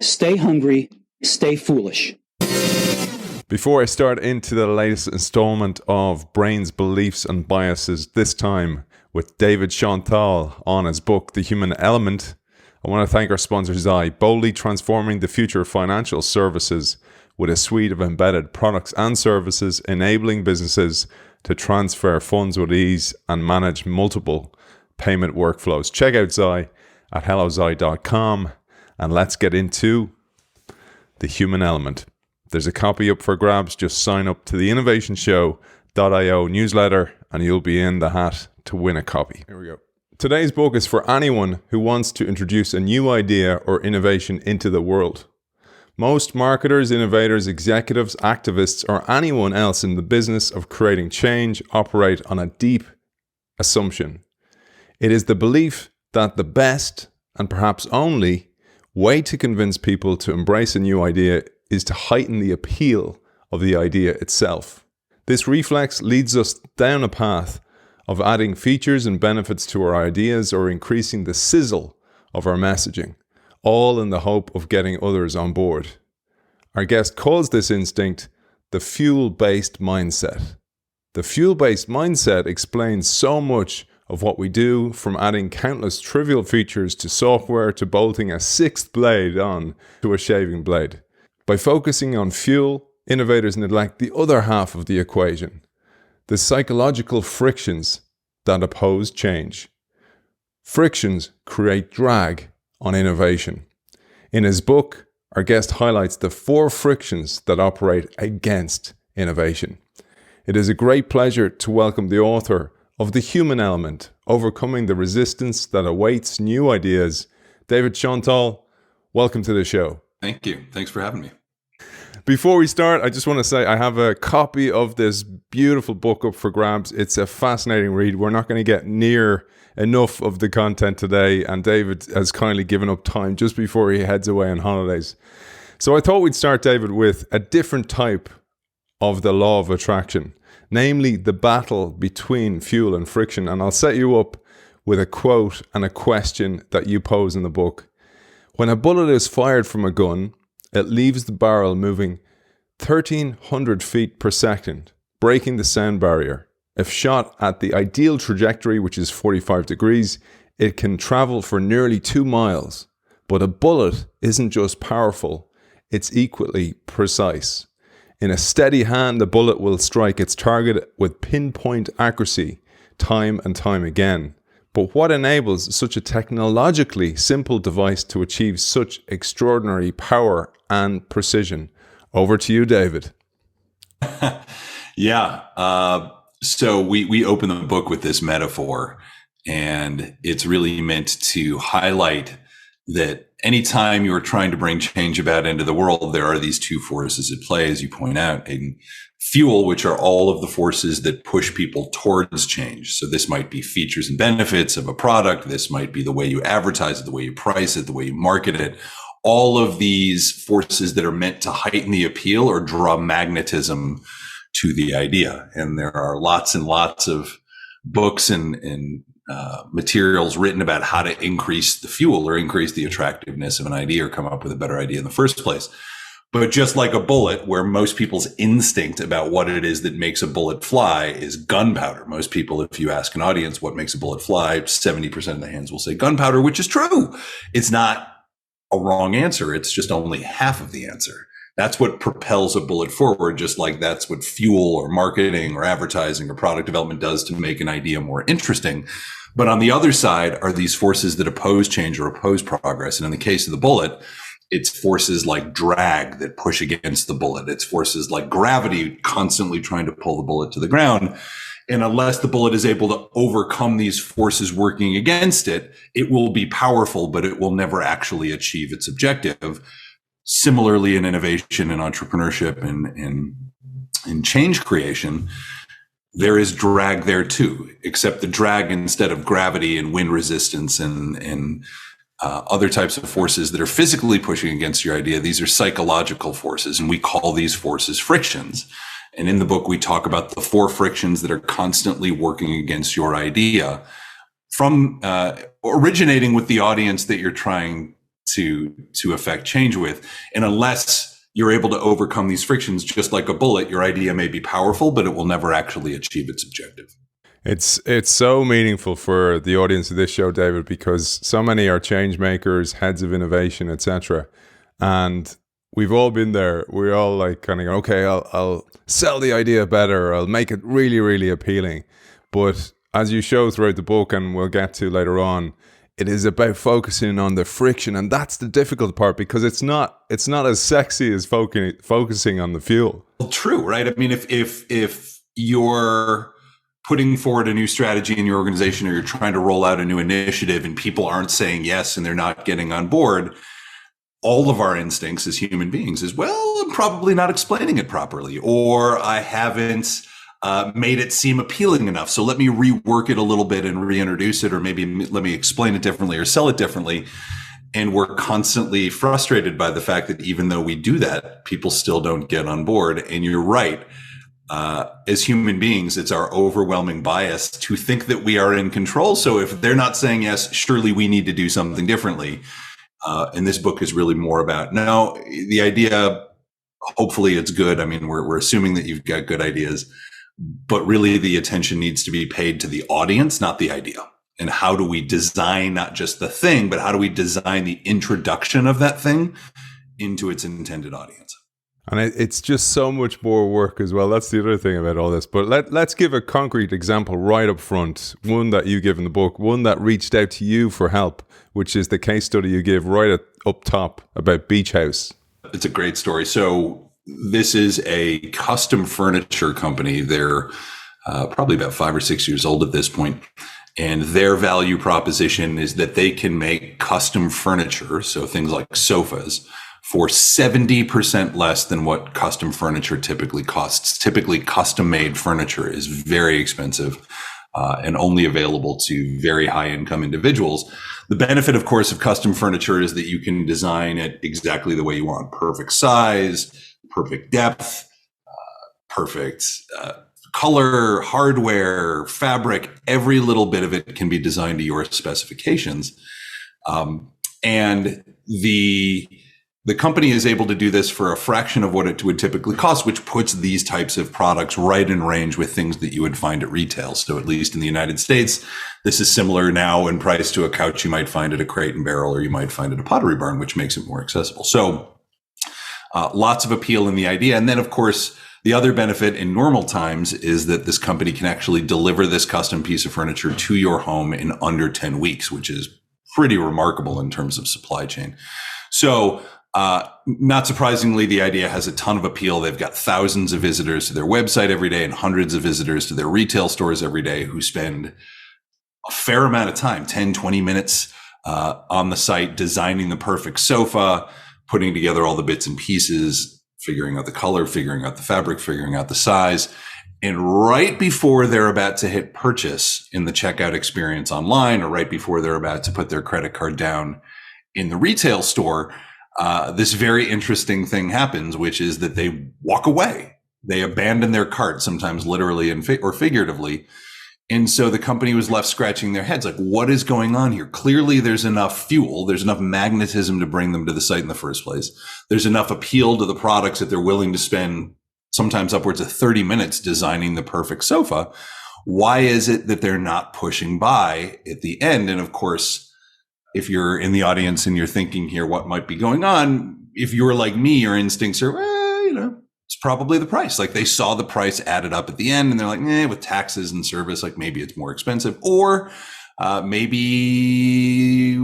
Stay hungry, stay foolish. Before I start into the latest installment of Brains, Beliefs and Biases, this time with David Schonthal on his book, The Human Element, I want to thank our sponsor Zai, boldly transforming the future of financial services with a suite of embedded products and services, enabling businesses to transfer funds with ease and manage multiple payment workflows. Check out Zai at hellozai.com and let's get into The Human Element. There's a copy up for grabs. Just sign up to the innovationshow.io newsletter and you'll be in the hat to win a copy. Here we go. Today's book is for anyone who wants to introduce a new idea or innovation into the world. Most marketers, innovators, executives, activists, or anyone else in the business of creating change operate on a deep assumption. It is the belief that the best, and perhaps only, way to convince people to embrace a new idea is to heighten the appeal of the idea itself. This reflex leads us down a path of adding features and benefits to our ideas or increasing the sizzle of our messaging, all in the hope of getting others on board. Our guest calls this instinct the fuel-based mindset. The fuel-based mindset explains so much of what we do, from adding countless trivial features to software to bolting a sixth blade on to a shaving blade. By focusing on fuel, innovators neglect the other half of the equation, the psychological frictions that oppose change. Frictions create drag on innovation. In his book, our guest highlights the 4 frictions that operate against innovation. It is a great pleasure to welcome the author of The Human Element, Overcoming the Resistance That Awaits New Ideas, David Schonthal. Welcome to the show. Thank you. Thanks for having me. Before we start, I just want to say I have a copy of this beautiful book up for grabs. It's a fascinating read. We're not going to get near enough of the content today, and David has kindly given up time just before he heads away on holidays. So I thought we'd start, David, with a different type of the law of attraction, namely the battle between fuel and friction. And I'll set you up with a quote and a question that you pose in the book. When a bullet is fired from a gun, it leaves the barrel moving 1,300 feet per second, breaking the sound barrier. If shot at the ideal trajectory, which is 45 degrees, it can travel for nearly 2 miles. But a bullet isn't just powerful, it's equally precise. In a steady hand, the bullet will strike its target with pinpoint accuracy, time and time again. But what enables such a technologically simple device to achieve such extraordinary power and precision? Over to you, David. So we open the book with this metaphor, and it's really meant to highlight that anytime you're trying to bring change about into the world, there are these 2 forces at play, as you point out, Aidan. Fuel, which are all of the forces that push people towards change. So this might be features and benefits of a product. This might be the way you advertise it, the way you price it, the way you market it. All of these forces that are meant to heighten the appeal or draw magnetism to the idea. And there are lots and lots of books and materials written about how to increase the fuel or increase the attractiveness of an idea or come up with a better idea in the first place. But just like a bullet, where most people's instinct about what it is that makes a bullet fly is gunpowder. Most people, if you ask an audience what makes a bullet fly, 70% of the hands will say gunpowder, which is true. It's not a wrong answer. It's just only half of the answer. That's what propels a bullet forward, just like that's what fuel or marketing or advertising or product development does to make an idea more interesting. But on the other side are these forces that oppose change or oppose progress. And in the case of the bullet, it's forces like drag that push against the bullet. It's forces like gravity constantly trying to pull the bullet to the ground. And unless the bullet is able to overcome these forces working against it, it will be powerful, but it will never actually achieve its objective. Similarly, in innovation and entrepreneurship and in change creation, there is drag there too, except the drag, instead of gravity and wind resistance and other types of forces that are physically pushing against your idea, these are psychological forces, and we call these forces frictions. And in the book, we talk about the 4 frictions that are constantly working against your idea, from originating with the audience that you're trying to affect change with. And unless you're able to overcome these frictions, just like a bullet, your idea may be powerful, but it will never actually achieve its objective. It's so meaningful for the audience of this show, David, because so many are change makers, heads of innovation, etc. And we've all been there. We're all like kind of going, okay, I'll sell the idea better. I'll make it really, really appealing. But as you show throughout the book, and we'll get to later on, it is about focusing on the friction, and that's the difficult part, because it's not as sexy as focusing on the fuel. Well, true, right? I mean, if you're putting forward a new strategy in your organization, or you're trying to roll out a new initiative and people aren't saying yes and they're not getting on board, all of our instincts as human beings is, well, I'm probably not explaining it properly, or I haven't made it seem appealing enough. So let me rework it a little bit and reintroduce it, or maybe let me explain it differently or sell it differently. And we're constantly frustrated by the fact that even though we do that, people still don't get on board. And you're right. As human beings, it's our overwhelming bias to think that we are in control. So if they're not saying yes, surely we need to do something differently. And this book is really more about, no, the idea, hopefully it's good. I mean, we're assuming that you've got good ideas, but really the attention needs to be paid to the audience, not the idea. And how do we design not just the thing, but how do we design the introduction of that thing into its intended audience? And it's just so much more work as well. That's the other thing about all this. But let's give a concrete example right up front. One that you give in the book, one that reached out to you for help, which is the case study you give right up top about Beach House. It's a great story. So this is a custom furniture company. They're probably about 5 or 6 years old at this point. And their value proposition is that they can make custom furniture, so things like sofas, for 70% less than what custom furniture typically costs. Typically, custom-made furniture is very expensive and only available to very high-income individuals. The benefit, of course, of custom furniture is that you can design it exactly the way you want. Perfect size, perfect depth, perfect color, hardware, fabric. Every little bit of it can be designed to your specifications. And the company is able to do this for a fraction of what it would typically cost, which puts these types of products right in range with things that you would find at retail. So at least in the United States, this is similar now in price to a couch you might find at a Crate and Barrel, or you might find at a Pottery Barn, which makes it more accessible. So lots of appeal in the idea. And then, of course, the other benefit in normal times is that this company can actually deliver this custom piece of furniture to your home in under 10 weeks, which is pretty remarkable in terms of supply chain. So not surprisingly, the idea has a ton of appeal. They've got thousands of visitors to their website every day and hundreds of visitors to their retail stores every day who spend a fair amount of time, 10, 20 minutes on the site, designing the perfect sofa, putting together all the bits and pieces, figuring out the color, figuring out the fabric, figuring out the size. And right before they're about to hit purchase in the checkout experience online, or right before they're about to put their credit card down in the retail store, this very interesting thing happens, which is that they walk away. They abandon their cart, sometimes literally or figuratively. And so the company was left scratching their heads, like, what is going on here? Clearly, there's enough fuel. There's enough magnetism to bring them to the site in the first place. There's enough appeal to the products that they're willing to spend sometimes upwards of 30 minutes designing the perfect sofa. Why is it that they're not pushing buy at the end? And of course, if you're in the audience and you're thinking here, what might be going on? If you're like me, your instincts are, well, it's probably the price. Like, they saw the price added up at the end and they're like, with taxes and service, like maybe it's more expensive. Or maybe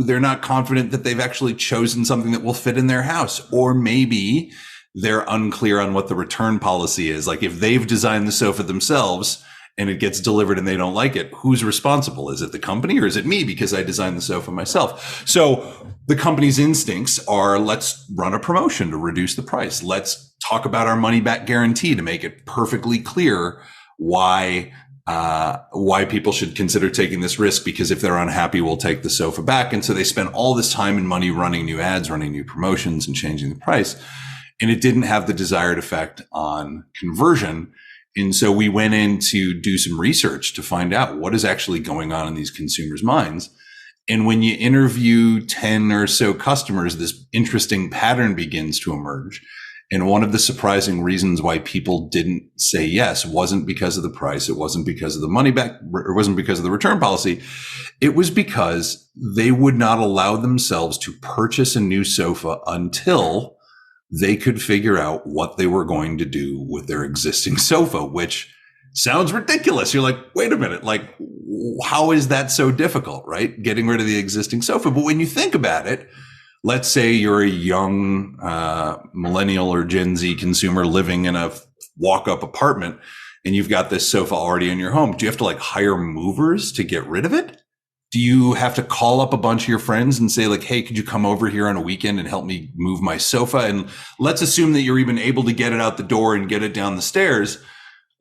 they're not confident that they've actually chosen something that will fit in their house. Or maybe they're unclear on what the return policy is. Like, if they've designed the sofa themselves and it gets delivered and they don't like it, who's responsible? Is it the company or is it me because I designed the sofa myself? So the company's instincts are, let's run a promotion to reduce the price. Let's talk about our money back guarantee to make it perfectly clear why people should consider taking this risk, because if they're unhappy, we'll take the sofa back. And so they spent all this time and money running new ads, running new promotions, and changing the price. And it didn't have the desired effect on conversion. And so we went in to do some research to find out what is actually going on in these consumers' minds. And when you interview 10 or so customers, this interesting pattern begins to emerge. And one of the surprising reasons why people didn't say yes wasn't because of the price. It wasn't because of the money back. It wasn't because of the return policy. It was because they would not allow themselves to purchase a new sofa until they could figure out what they were going to do with their existing sofa, which sounds ridiculous. You're like, wait a minute, like, how is that so difficult, right? Getting rid of the existing sofa. But when you think about it, let's say you're a young millennial or Gen Z consumer living in a walk-up apartment and you've got this sofa already in your home. Do you have to like hire movers to get rid of it? Do you have to call up a bunch of your friends and say like, hey, could you come over here on a weekend and help me move my sofa? And let's assume that you're even able to get it out the door and get it down the stairs.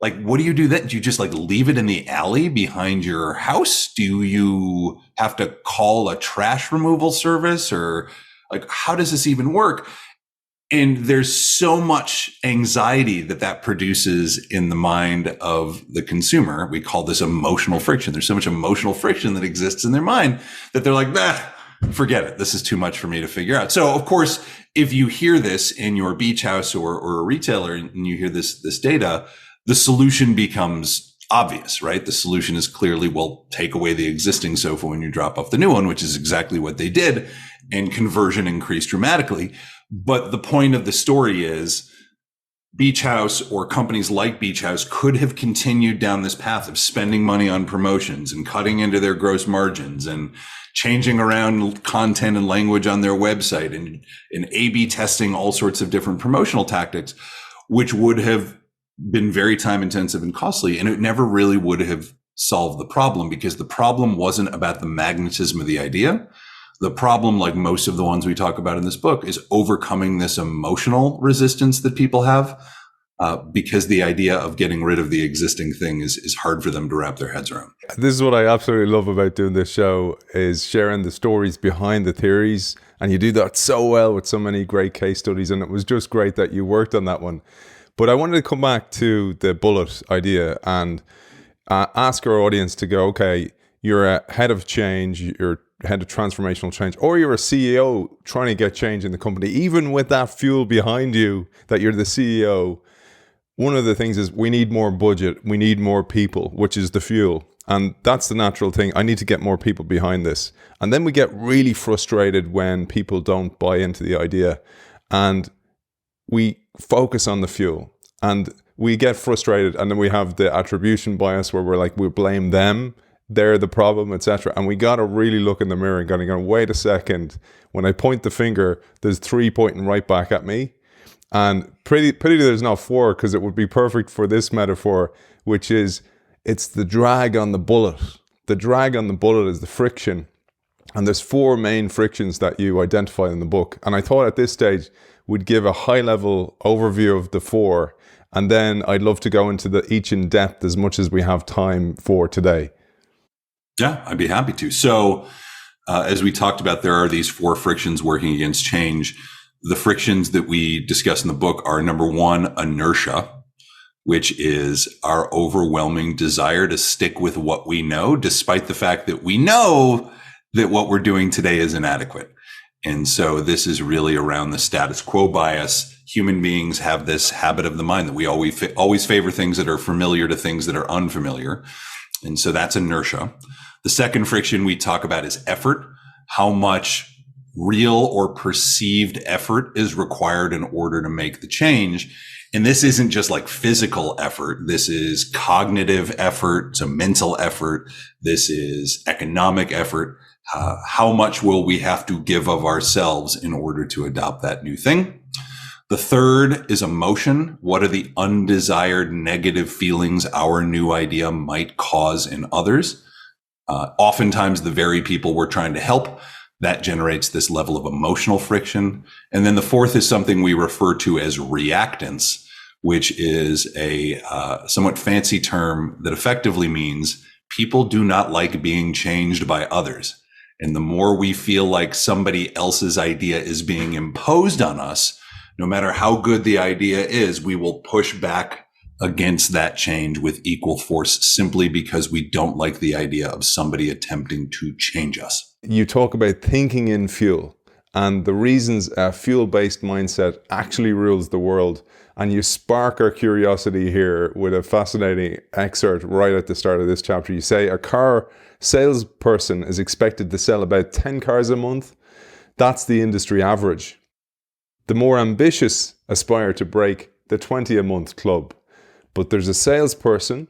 Like, what do you do then? Do you just like leave it in the alley behind your house? Do you have to call a trash removal service, or like, how does this even work? And there's so much anxiety that produces in the mind of the consumer. We call this emotional friction. There's so much emotional friction that exists in their mind that they're like, nah, forget it. This is too much for me to figure out. So of course, if you hear this in your beach house or a retailer and you hear this data, the solution becomes obvious, right? The solution is clearly, well, take away the existing sofa when you drop off the new one, which is exactly what they did. And conversion increased dramatically. But the point of the story is Beach House or companies like Beach House could have continued down this path of spending money on promotions and cutting into their gross margins and changing around content and language on their website and A/B testing all sorts of different promotional tactics, which would have been very time intensive and costly. And it never really would have solved the problem, because the problem wasn't about the magnetism of the idea. The problem, like most of the ones we talk about in this book, is overcoming this emotional resistance that people have, because the idea of getting rid of the existing thing is hard for them to wrap their heads around. This is what I absolutely love about doing this show, is sharing the stories behind the theories. And you do that so well with so many great case studies. And it was just great that you worked on that one. But I wanted to come back to the bullet idea and ask our audience to go, okay, you're a head of change, you're head of transformational change, or you're a CEO trying to get change in the company. Even with that fuel behind you, that you're the CEO, one of the things is we need more budget, we need more people, which is the fuel. And that's the natural thing. I need to get more people behind this. And then we get really frustrated when people don't buy into the idea. And we focus on the fuel and we get frustrated, and then we have the attribution bias where we're like, we blame them, they're the problem, etc. And we got to really look in the mirror and go, wait a second, when I point the finger, there's 3 pointing right back at me. And pretty there's not 4, because it would be perfect for this metaphor, which is, it's the drag on the bullet. The drag on the bullet is the friction. And there's 4 main frictions that you identify in the book. And I thought at this stage we'd give a high-level overview of the 4, and then I'd love to go into each in depth as much as we have time for today. Yeah, I'd be happy to. So as we talked about, there are these 4 frictions working against change. The frictions that we discuss in the book are, number 1, inertia, which is our overwhelming desire to stick with what we know, despite the fact that we know that what we're doing today is inadequate. And so this is really around the status quo bias. Human beings have this habit of the mind that we always favor things that are familiar to things that are unfamiliar. And so that's inertia. The second friction we talk about is effort. How much real or perceived effort is required in order to make the change. And this isn't just like physical effort. This is cognitive effort. It's a mental effort. This is economic effort. How much will we have to give of ourselves in order to adopt that new thing? The third is emotion. What are the undesired negative feelings our new idea might cause in others? Oftentimes the very people we're trying to help, that generates this level of emotional friction. And then the fourth is something we refer to as reactance, which is a somewhat fancy term that effectively means people do not like being changed by others. And the more we feel like somebody else's idea is being imposed on us, no matter how good the idea is, we will push back against that change with equal force, simply because we don't like the idea of somebody attempting to change us. you talk about thinking in fuel and the reasons a fuel-based mindset actually rules the world. And you spark our curiosity here with a fascinating excerpt right at the start of this chapter. You say a car salesperson is expected to sell about 10 cars a month. That's the industry average. The more ambitious aspire to break the 20 a month club. But there's a salesperson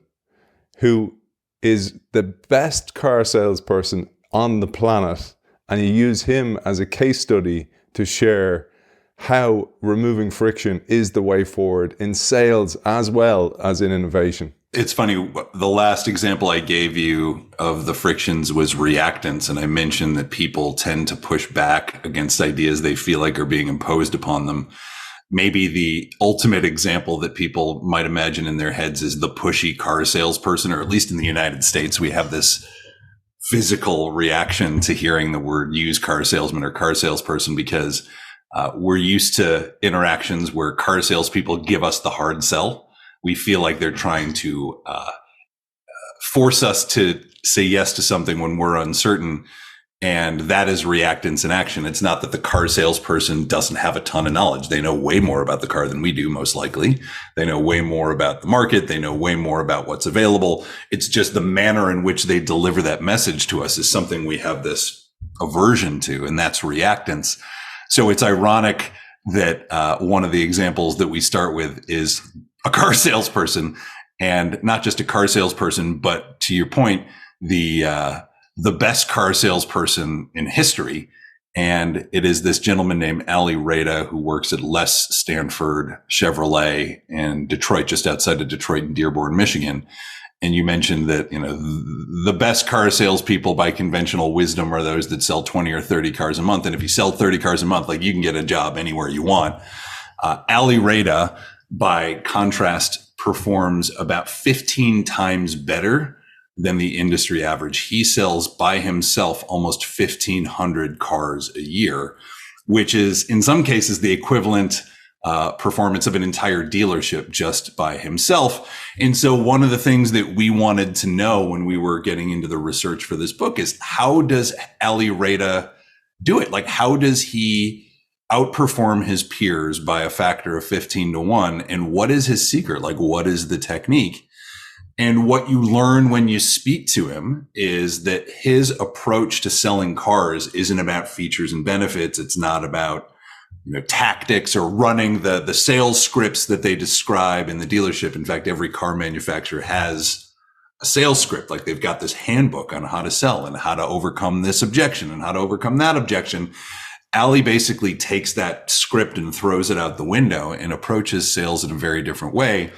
who is the best car salesperson on the planet, and you use him as a case study to share how removing friction is the way forward in sales as well as in innovation. It's funny, the last example I gave you of the frictions was reactance, and I mentioned that people tend to push back against ideas they feel like are being imposed upon them. Maybe the ultimate example that people might imagine in their heads is the pushy car salesperson, or at least in the United States, we have this physical reaction to hearing the word used car salesman or car salesperson because we're used to interactions where car salespeople give us the hard sell. We feel like they're trying to force us to say yes to something when we're uncertain. And that is reactance in action. It's not that the car salesperson doesn't have a ton of knowledge. They know way more about the car than we do, most likely. They know way more about the market. They know way more about what's available. It's just the manner in which they deliver that message to us is something we have this aversion to, and that's reactance. So it's ironic that one of the examples that we start with is a car salesperson, and not just a car salesperson, but to your point, the best car salesperson in history. And it is this gentleman named Ali Rada, who works at Les Stanford Chevrolet in Detroit, just outside of Detroit in Dearborn, Michigan. And you mentioned that, the best car salespeople by conventional wisdom are those that sell 20 or 30 cars a month. And if you sell 30 cars a month, like you can get a job anywhere you want. Ali Rada, by contrast, performs about 15 times better than the industry average. He sells by himself almost 1,500 cars a year, which is in some cases the equivalent performance of an entire dealership just by himself. And so one of the things that we wanted to know when we were getting into the research for this book is, how does Ali Rada do it? Like, how does he outperform his peers by a factor of 15 to 1? And what is his secret? Like, what is the technique? And what you learn when you speak to him is that his approach to selling cars isn't about features and benefits. It's not about, tactics or running the sales scripts that they describe in the dealership. In fact, every car manufacturer has a sales script. Like, they've got this handbook on how to sell and how to overcome this objection and how to overcome that objection. Ali basically takes that script and throws it out the window and approaches sales in a very different way.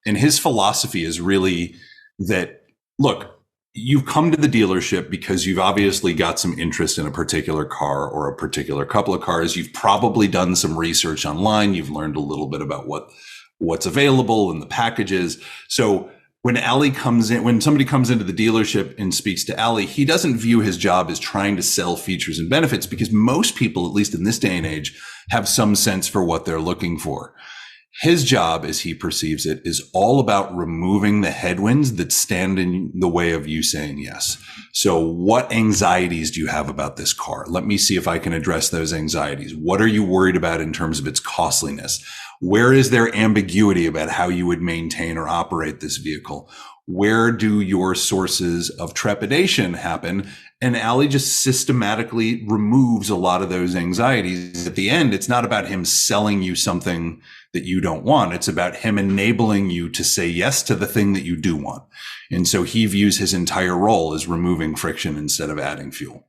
And his philosophy is really that, look, you've come to the dealership because you've obviously got some interest in a particular car or a particular couple of cars. You've probably done some research online. You've learned a little bit about what's available and the packages. So when somebody comes into the dealership and speaks to Ali, he doesn't view his job as trying to sell features and benefits, because most people, at least in this day and age, have some sense for what they're looking for. His job, as he perceives it, is all about removing the headwinds that stand in the way of you saying yes. So what anxieties do you have about this car? Let me see if I can address those anxieties. What are you worried about in terms of its costliness? Where is there ambiguity about how you would maintain or operate this vehicle? Where do your sources of trepidation happen? And Ali just systematically removes a lot of those anxieties. At the end, it's not about him selling you something that you don't want. It's about him enabling you to say yes to the thing that you do want. And so he views his entire role as removing friction instead of adding fuel.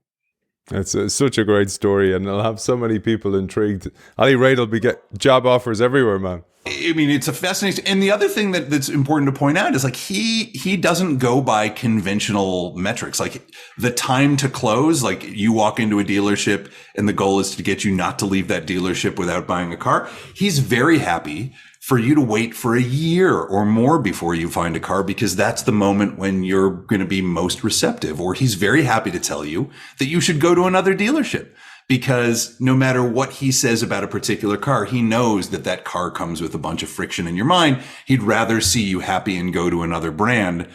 It's such a great story, and it'll have so many people intrigued. Ali Rada will be get job offers everywhere, man. I mean, it's a fascinating. And the other thing that's important to point out is, like, he doesn't go by conventional metrics. Like, the time to close, like, you walk into a dealership and the goal is to get you not to leave that dealership without buying a car. He's very happy for you to wait for a year or more before you find a car, because that's the moment when you're going to be most receptive. Or he's very happy to tell you that you should go to another dealership, because no matter what he says about a particular car, he knows that that car comes with a bunch of friction in your mind. He'd rather see you happy and go to another brand,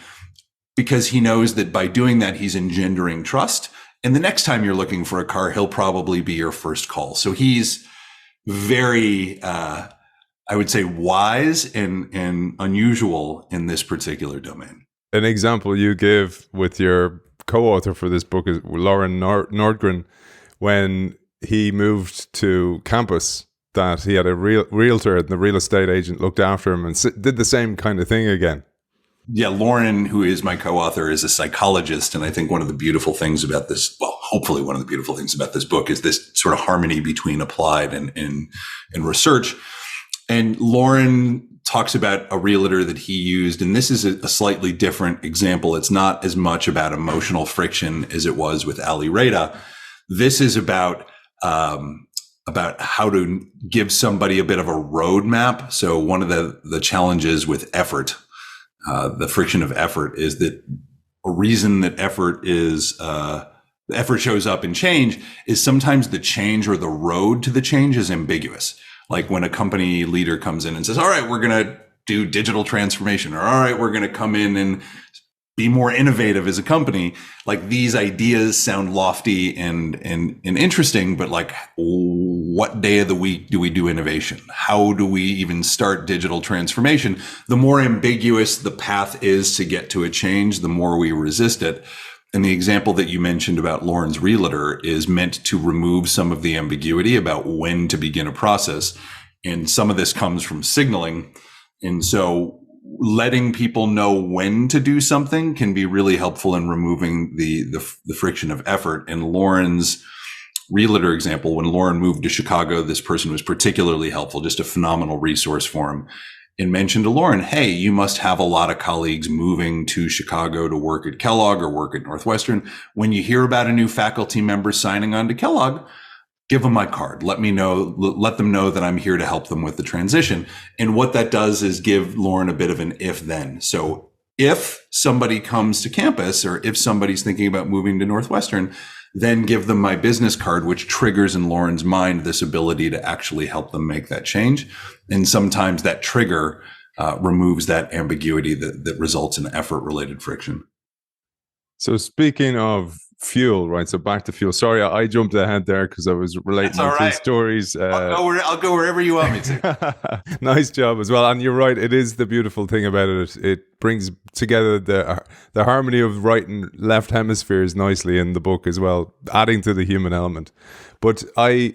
because he knows that by doing that, he's engendering trust. And the next time you're looking for a car, he'll probably be your first call. So he's very, I would say, wise and unusual in this particular domain. An example you give with your co-author for this book is Lauren Nordgren, when he moved to campus, that he had a realtor and the real estate agent looked after him and did the same kind of thing again. Yeah, Lauren, who is my co-author, is a psychologist. And I think one of the beautiful things about this, well, hopefully one of the beautiful things about this book is this sort of harmony between applied and research. And Lauren talks about a realtor that he used. And this is a slightly different example. It's not as much about emotional friction as it was with Ali Reda. This is about how to give somebody a bit of a roadmap. So one of the challenges with effort, the friction of effort, is that a reason that effort shows up in change is sometimes the change or the road to the change is ambiguous. Like when a company leader comes in and says, all right, we're going to do digital transformation, or all right, we're going to come in and be more innovative as a company. Like these ideas sound lofty and interesting, but like what day of the week do we do innovation? How do we even start digital transformation? The more ambiguous the path is to get to a change, the more we resist it. And the example that you mentioned about Lauren's realtor is meant to remove some of the ambiguity about when to begin a process. And some of this comes from signaling. And so letting people know when to do something can be really helpful in removing the friction of effort. And Lauren's realtor example, when Lauren moved to Chicago, this person was particularly helpful, just a phenomenal resource for him, and mentioned to Lauren, hey, you must have a lot of colleagues moving to Chicago to work at Kellogg or work at Northwestern. When you hear about a new faculty member signing on to Kellogg, give them my card. Let them know that I'm here to help them with the transition. And what that does is give Lauren a bit of an if then. So if somebody comes to campus, or if somebody's thinking about moving to Northwestern, then give them my business card, which triggers in Lauren's mind this ability to actually help them make that change. And sometimes that trigger removes that ambiguity that results in effort-related friction. So speaking of fuel, right? So back to fuel. Sorry, I jumped ahead there because I was relating my two stories. I'll go wherever you want me to. Nice job as well. And you're right. It is the beautiful thing about it. It brings together the harmony of right and left hemispheres nicely in the book as well, adding to the human element. But I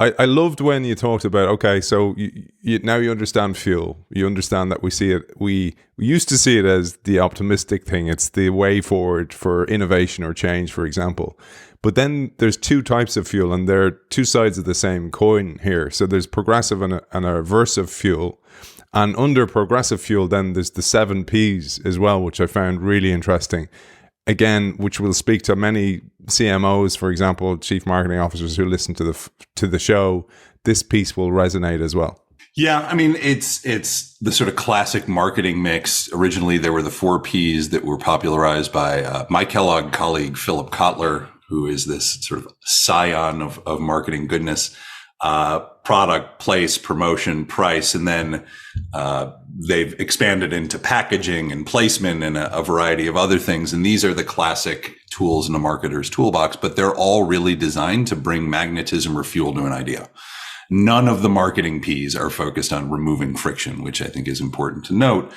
loved when you talked about, okay, so now you understand fuel. You understand that we see it. We used to see it as the optimistic thing. It's the way forward for innovation or change, for example. But then there's two types of fuel, and they're two sides of the same coin here. So there's progressive and aversive fuel. And under progressive fuel, then there's the 7 Ps as well, which I found really interesting. Again, which will speak to many CMOs, for example, chief marketing officers who listen to the show. This piece will resonate as well. Yeah, I mean, it's the sort of classic marketing mix. Originally, there were the 4 Ps that were popularized by my Kellogg colleague, Philip Kotler, who is this sort of scion of marketing goodness. Product, place, promotion, price, and then they've expanded into packaging and placement and a variety of other things. And these are the classic tools in a marketer's toolbox, but they're all really designed to bring magnetism or fuel to an idea. None of the marketing Ps are focused on removing friction, which I think is important to note.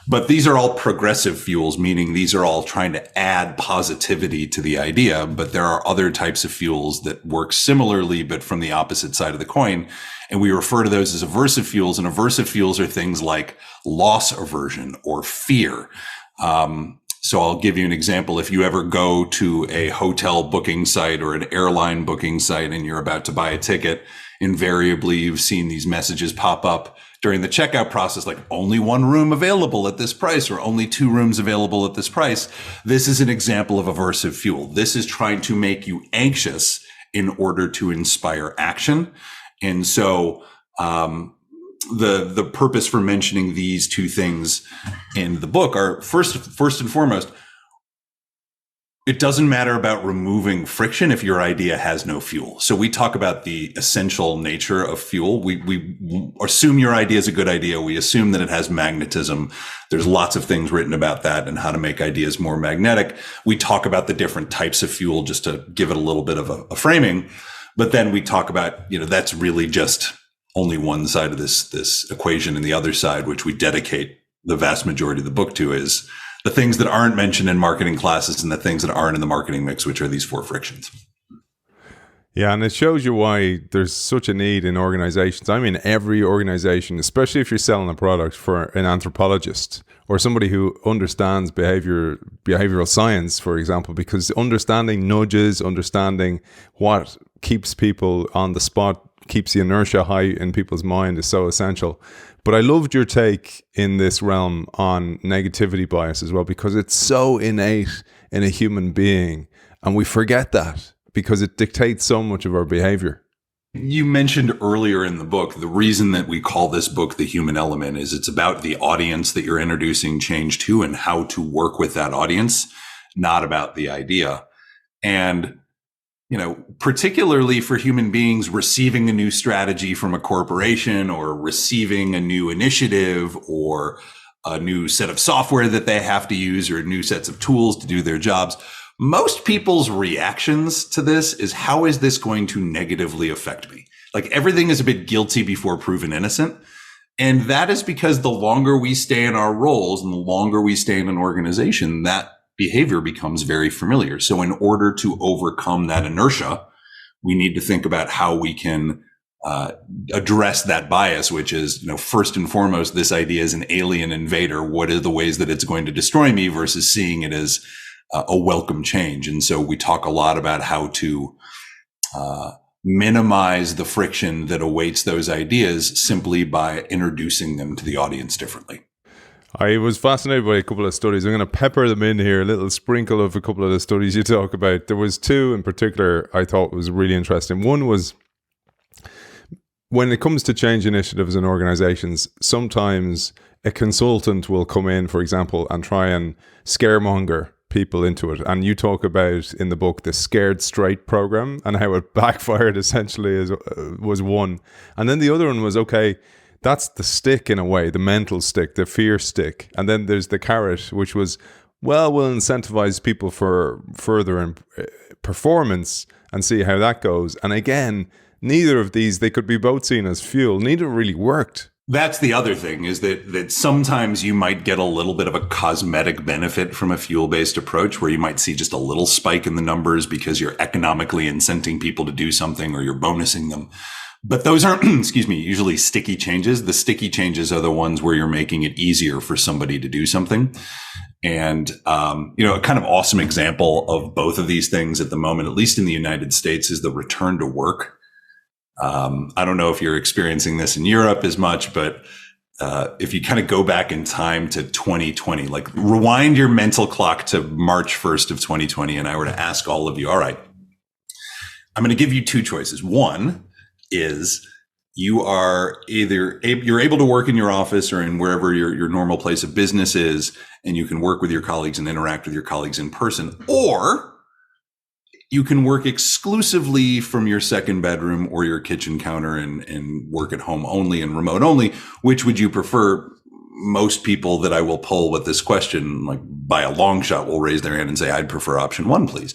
But these are all progressive fuels, meaning these are all trying to add positivity to the idea. But there are other types of fuels that work similarly, but from the opposite side of the coin. And we refer to those as aversive fuels. And aversive fuels are things like loss aversion or fear. So I'll give you an example. If you ever go to a hotel booking site or an airline booking site and you're about to buy a ticket, invariably you've seen these messages pop up during the checkout process, like only 1 room available at this price or only 2 rooms available at this price. This is an example of aversive fuel. This is trying to make you anxious in order to inspire action. And so the purpose for mentioning these 2 things in the book are first and foremost, It doesn't matter about removing friction if your idea has no fuel. So we talk about the essential nature of fuel. We assume your idea is a good idea. We assume that it has magnetism. There's lots of things written about that and how to make ideas more magnetic. We talk about the different types of fuel just to give it a little bit of a framing. But then we talk about, that's really just only one side of this equation, and the other side, which we dedicate the vast majority of the book to, is the things that aren't mentioned in marketing classes and the things that aren't in the marketing mix, which are these 4 frictions. Yeah, and it shows you why there's such a need in organizations. I mean, every organization, especially if you're selling a product for an anthropologist or somebody who understands behavioral science, for example, because understanding nudges, understanding what keeps people on the spot, keeps the inertia high in people's mind is so essential. But I loved your take in this realm on negativity bias as well, because it's so innate in a human being. And we forget that because it dictates so much of our behavior. You mentioned earlier in the book, the reason that we call this book The Human Element is it's about the audience that you're introducing change to and how to work with that audience, not about the idea. And particularly for human beings receiving a new strategy from a corporation or receiving a new initiative or a new set of software that they have to use or new sets of tools to do their jobs, most people's reactions to this is, how is this going to negatively affect me? Like, everything is a bit guilty before proven innocent. And that is because the longer we stay in our roles and the longer we stay in an organization, that behavior becomes very familiar. So in order to overcome that inertia, we need to think about how we can address that bias, which is, first and foremost, this idea is an alien invader. What are the ways that it's going to destroy me, versus seeing it as a welcome change? And so we talk a lot about how to minimize the friction that awaits those ideas simply by introducing them to the audience differently. I was fascinated by a couple of studies. I'm going to pepper them in here, a little sprinkle of a couple of the studies you talk about. There was 2 in particular I thought was really interesting. One was, when it comes to change initiatives in organizations, sometimes a consultant will come in, for example, and try and scaremonger people into it. And you talk about in the book the Scared Straight program and how it backfired essentially was one. And then the other one was, okay, that's the stick in a way, the mental stick, the fear stick. And then there's the carrot, which was, well, we'll incentivize people for further performance and see how that goes. And again, neither of these, they could be both seen as fuel. Neither really worked. That's the other thing, is that sometimes you might get a little bit of a cosmetic benefit from a fuel-based approach, where you might see just a little spike in the numbers because you're economically incenting people to do something or you're bonusing them. But those aren't, usually sticky changes. The sticky changes are the ones where you're making it easier for somebody to do something. And, a kind of awesome example of both of these things at the moment, at least in the United States, is the return to work. I don't know if you're experiencing this in Europe as much, but if you kind of go back in time to 2020, like rewind your mental clock to March 1st of 2020, and I were to ask all of you, all right, I'm going to give you 2 choices. One is you are you're able to work in your office or in wherever your normal place of business is, and you can work with your colleagues and interact with your colleagues in person, or you can work exclusively from your second bedroom or your kitchen counter and work at home only and remote only. Which would you prefer? Most people that I will poll with this question, like by a long shot, will raise their hand and say, I'd prefer option 1, please.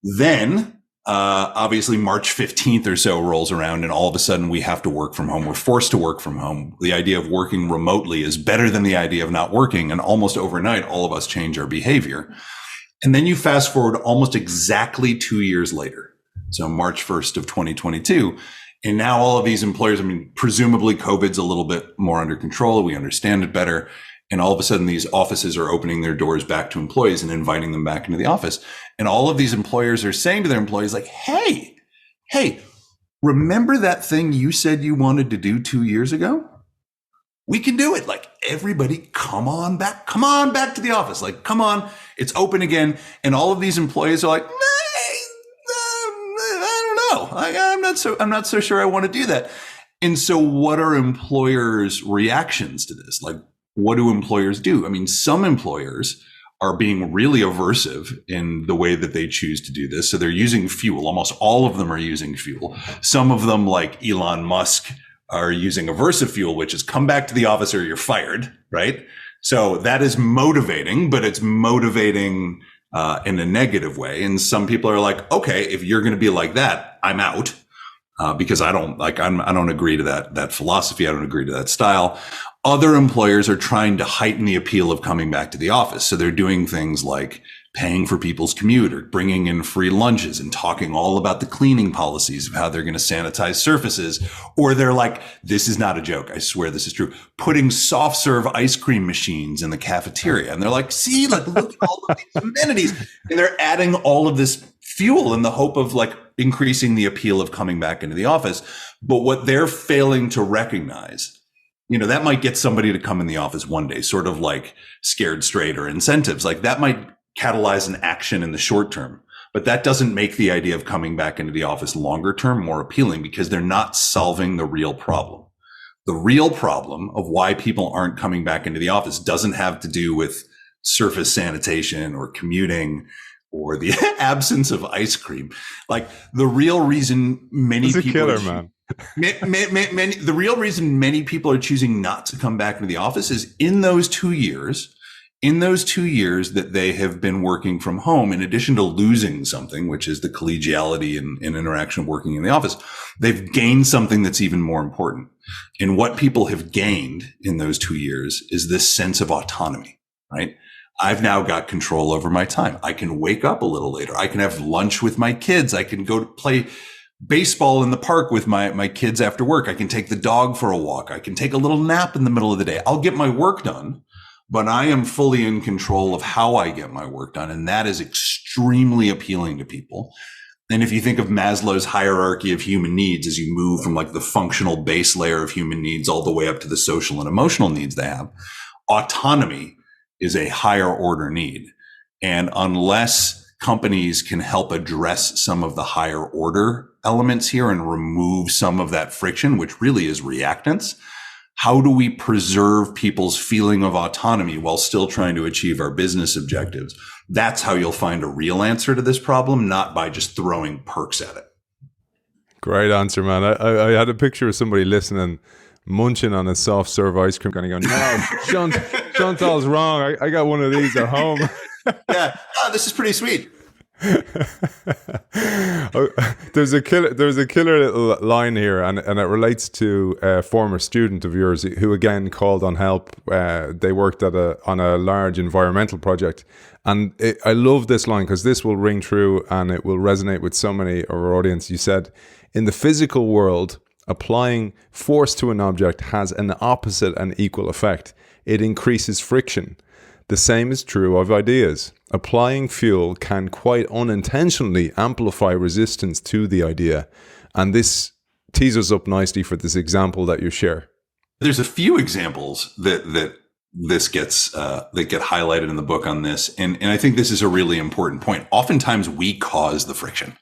Then obviously March 15th or so rolls around, and all of a sudden we have to work from home. We're forced to work from home. The idea of working remotely is better than the idea of not working. And almost overnight, all of us change our behavior. And then you fast forward almost exactly 2 years later. So March 1st of 2022. And now all of these employers, presumably COVID's a little bit more under control. We understand it better. And all of a sudden these offices are opening their doors back to employees and inviting them back into the office. And all of these employers are saying to their employees like, hey, remember that thing you said you wanted to do 2 years ago? We can do it. Like, everybody, come on back to the office. Like, come on, it's open again. And all of these employees are like, I don't know. I'm not so sure I want to do that. And so what are employers' reactions to this? Like, what do employers do? Some employers are being really aversive in the way that they choose to do this. So they're using fuel. Almost all of them are using fuel. Some of them, like Elon Musk, are using aversive fuel, which is come back to the office or you're fired, right? So that is motivating, but it's motivating in a negative way. And some people are like, okay, if you're going to be like that, I'm out. Because I don't agree to that philosophy. I don't agree to that style. Other employers are trying to heighten the appeal of coming back to the office. So they're doing things like paying for people's commute or bringing in free lunches and talking all about the cleaning policies of how they're going to sanitize surfaces. Or they're like, this is not a joke. I swear this is true. Putting soft serve ice cream machines in the cafeteria. And they're like, see, like, look at all of these amenities. And they're adding all of this fuel in the hope of like increasing the appeal of coming back into the office. But what they're failing to recognize, that might get somebody to come in the office one day, sort of like scared straight or incentives. Like that might catalyze an action in the short term, but that doesn't make the idea of coming back into the office longer term more appealing, because they're not solving the real problem. The real problem of why people aren't coming back into the office doesn't have to do with surface sanitation or commuting or the absence of ice cream. Like the real reason many people killer, man. The real reason many people are choosing not to come back into the office is in those 2 years that they have been working from home, in addition to losing something, which is the collegiality and interaction of working in the office, they've gained something that's even more important. And what people have gained in those 2 years is this sense of autonomy, right? I've now got control over my time. I can wake up a little later. I can have lunch with my kids. I can go to play baseball in the park with my kids after work. I can take the dog for a walk. I can take a little nap in the middle of the day. I'll get my work done, but I am fully in control of how I get my work done. And that is extremely appealing to people. And if you think of Maslow's hierarchy of human needs, as you move from like the functional base layer of human needs all the way up to the social and emotional needs they have, autonomy is a higher order need. And unless companies can help address some of the higher order elements here and remove some of that friction, which really is reactance, how do we preserve people's feeling of autonomy while still trying to achieve our business objectives? That's how you'll find a real answer to this problem, not by just throwing perks at it. Great answer, man. I had a picture of somebody listening, munching on a soft serve ice cream, kind of going, no, Schonthal's wrong. I got one of these at home. Yeah, this is pretty sweet. There's a killer little line here, and it relates to a former student of yours who again called on help. They worked on a large environmental project, and I love this line because this will ring true and it will resonate with so many of our audience. You said, in the physical world, applying force to an object has an opposite and equal effect. It increases friction. The same is true of ideas. Applying fuel can quite unintentionally amplify resistance to the idea. And this tees us up nicely for this example that you share. There's a few examples that this gets that get highlighted in the book on this. And I think this is a really important point. Oftentimes we cause the friction,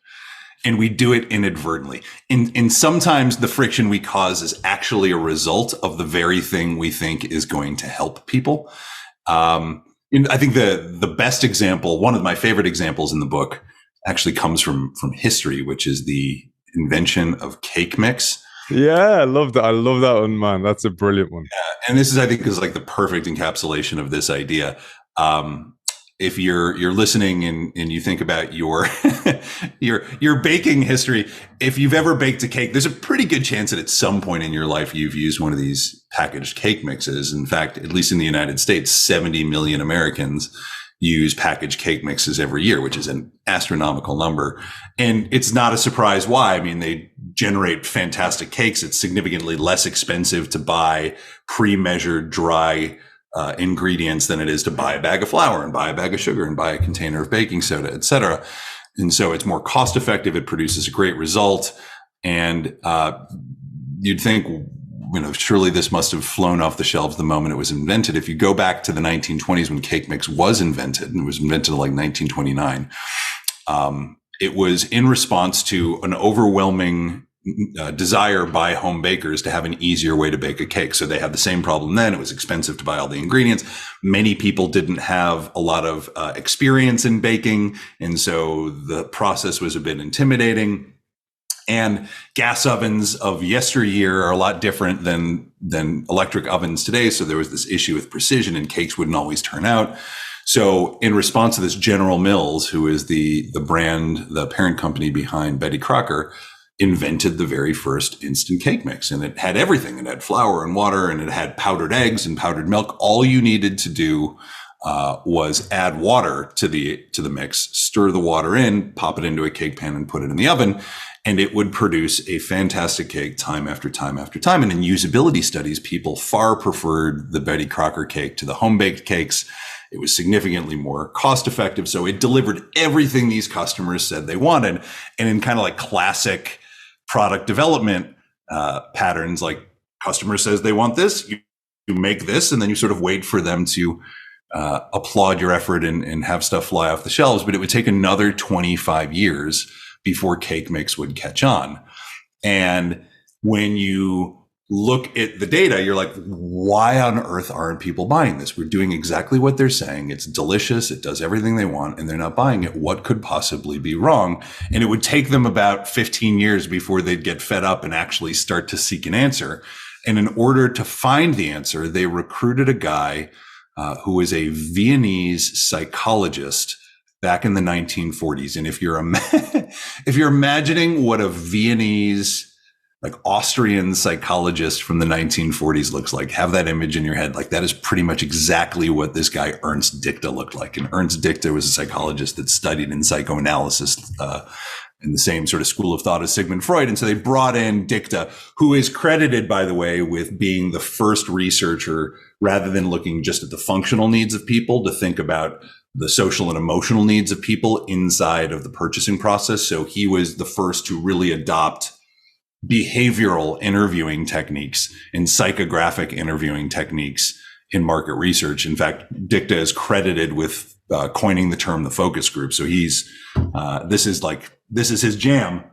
and we do it inadvertently. And sometimes the friction we cause is actually a result of the very thing we think is going to help people. I think the best example, one of my favorite examples in the book, actually comes from history, which is the invention of cake mix. Yeah, I love that. I love that one, man. That's a brilliant one. Yeah, and this is, I think, is like the perfect encapsulation of this idea. If you're listening and you think about your your baking history, if you've ever baked a cake, there's a pretty good chance that at some point in your life you've used one of these packaged cake mixes. In fact, at least in the United States, 70 million Americans use packaged cake mixes every year, which is an astronomical number. And it's not a surprise why. I mean, they generate fantastic cakes. It's significantly less expensive to buy pre-measured dry ingredients than it is to buy a bag of flour and buy a bag of sugar and buy a container of baking soda, et cetera. And so it's more cost effective. It produces a great result. And you'd think, surely this must have flown off the shelves the moment it was invented. If you go back to the 1920s when cake mix was invented, and it was invented in like 1929, it was in response to an overwhelming desire by home bakers to have an easier way to bake a cake. So they had the same problem then. It was expensive to buy all the ingredients. Many people didn't have a lot of experience in baking. And so the process was a bit intimidating. And gas ovens of yesteryear are a lot different than electric ovens today. So there was this issue with precision, and cakes wouldn't always turn out. So in response to this, General Mills, who is the brand, the parent company behind Betty Crocker, invented the very first instant cake mix. And it had everything. It had flour and water, and it had powdered eggs and powdered milk. All you needed to do was add water to the mix, stir the water in, pop it into a cake pan, and put it in the oven. And it would produce a fantastic cake time after time after time. And in usability studies, people far preferred the Betty Crocker cake to the home-baked cakes. It was significantly more cost effective. So it delivered everything these customers said they wanted. And in kind of like classic product development patterns, like customer says they want this, you make this, and then you sort of wait for them to applaud your effort and have stuff fly off the shelves. But it would take another 25 years before cake mix would catch on. And when you look at the data, you're like, why on earth aren't people buying this? We're doing exactly what they're saying. It's delicious. It does everything they want, and they're not buying it. What could possibly be wrong? And it would take them about 15 years before they'd get fed up and actually start to seek an answer. And in order to find the answer, they recruited a guy who was a Viennese psychologist back in the 1940s. And if you're imagining what a Viennese, like Austrian psychologist from the 1940s looks like, have that image in your head. Like that is pretty much exactly what this guy Ernst Dichter looked like. And Ernst Dichter was a psychologist that studied in psychoanalysis in the same sort of school of thought as Sigmund Freud. And so they brought in Dichter, who is credited, by the way, with being the first researcher, rather than looking just at the functional needs of people, to think about the social and emotional needs of people inside of the purchasing process. So he was the first to really adopt behavioral interviewing techniques and psychographic interviewing techniques in market research. In fact, Dichter is credited with coining the term the focus group. So he's this is his jam.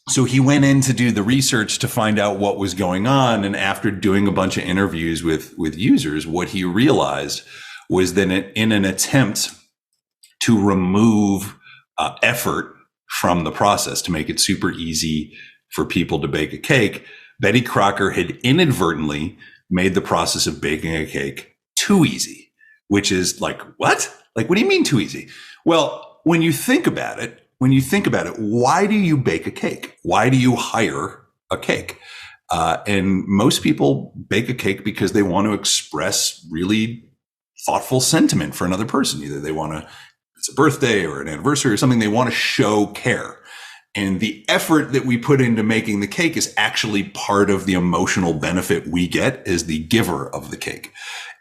So he went in to do the research to find out what was going on. And after doing a bunch of interviews with users, what he realized was that in an attempt to remove effort from the process, to make it super easy for people to bake a cake, Betty Crocker had inadvertently made the process of baking a cake too easy, which is like, what? Like, what do you mean too easy? Well, when you think about it, why do you bake a cake? Why do you hire a cake? And most people bake a cake because they want to express really thoughtful sentiment for another person. Either they want to, it's a birthday or an anniversary or something, they want to show care. And the effort that we put into making the cake is actually part of the emotional benefit we get as the giver of the cake.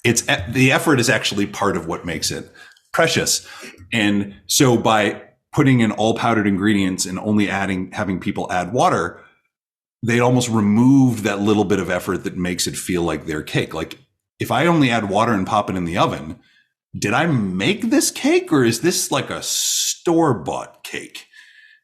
The effort is actually part of what makes it precious. And so by putting in all powdered ingredients and only having people add water, they almost removed that little bit of effort that makes it feel like their cake. Like, if I only add water and pop it in the oven, did I make this cake, or is this like a store-bought cake?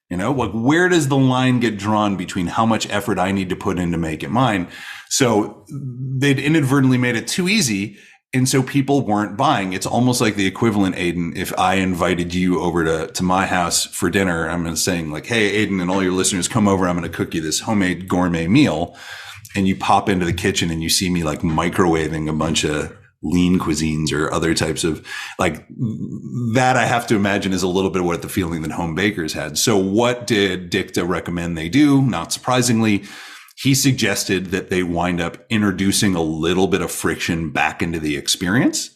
You know, like, where does the line get drawn between how much effort I need to put in to make it mine? So they'd inadvertently made it too easy. And so people weren't buying. It's almost like the equivalent, Aidan, if I invited you over to my house for dinner, I'm saying like, hey, Aidan, and all your listeners, come over. I'm going to cook you this homemade gourmet meal. And you pop into the kitchen and you see me like microwaving a bunch of lean cuisines or other types of like that. I have to imagine is a little bit what the feeling that home bakers had. So what did Dichter recommend they do? Not surprisingly, he suggested that they wind up introducing a little bit of friction back into the experience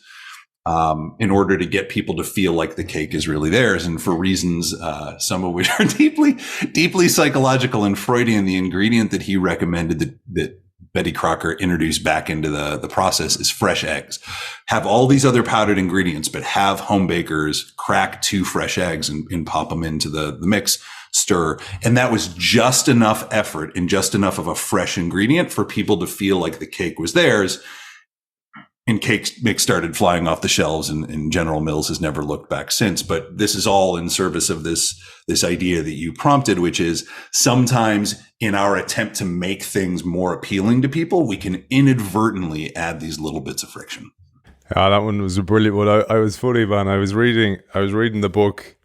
in order to get people to feel like the cake is really theirs. And for reasons, some of which are deeply psychological and Freudian, the ingredient that he recommended that Betty Crocker introduced back into the process is fresh eggs. Have all these other powdered ingredients, but have home bakers crack 2 fresh eggs and pop them into the mix, stir. And that was just enough effort and just enough of a fresh ingredient for people to feel like the cake was theirs. and cake mix started flying off the shelves, and General Mills has never looked back since. But this is all in service of this idea that you prompted, which is sometimes in our attempt to make things more appealing to people, we can inadvertently add these little bits of friction. Yeah, that one was a brilliant one. I was funny, man. I was reading the book,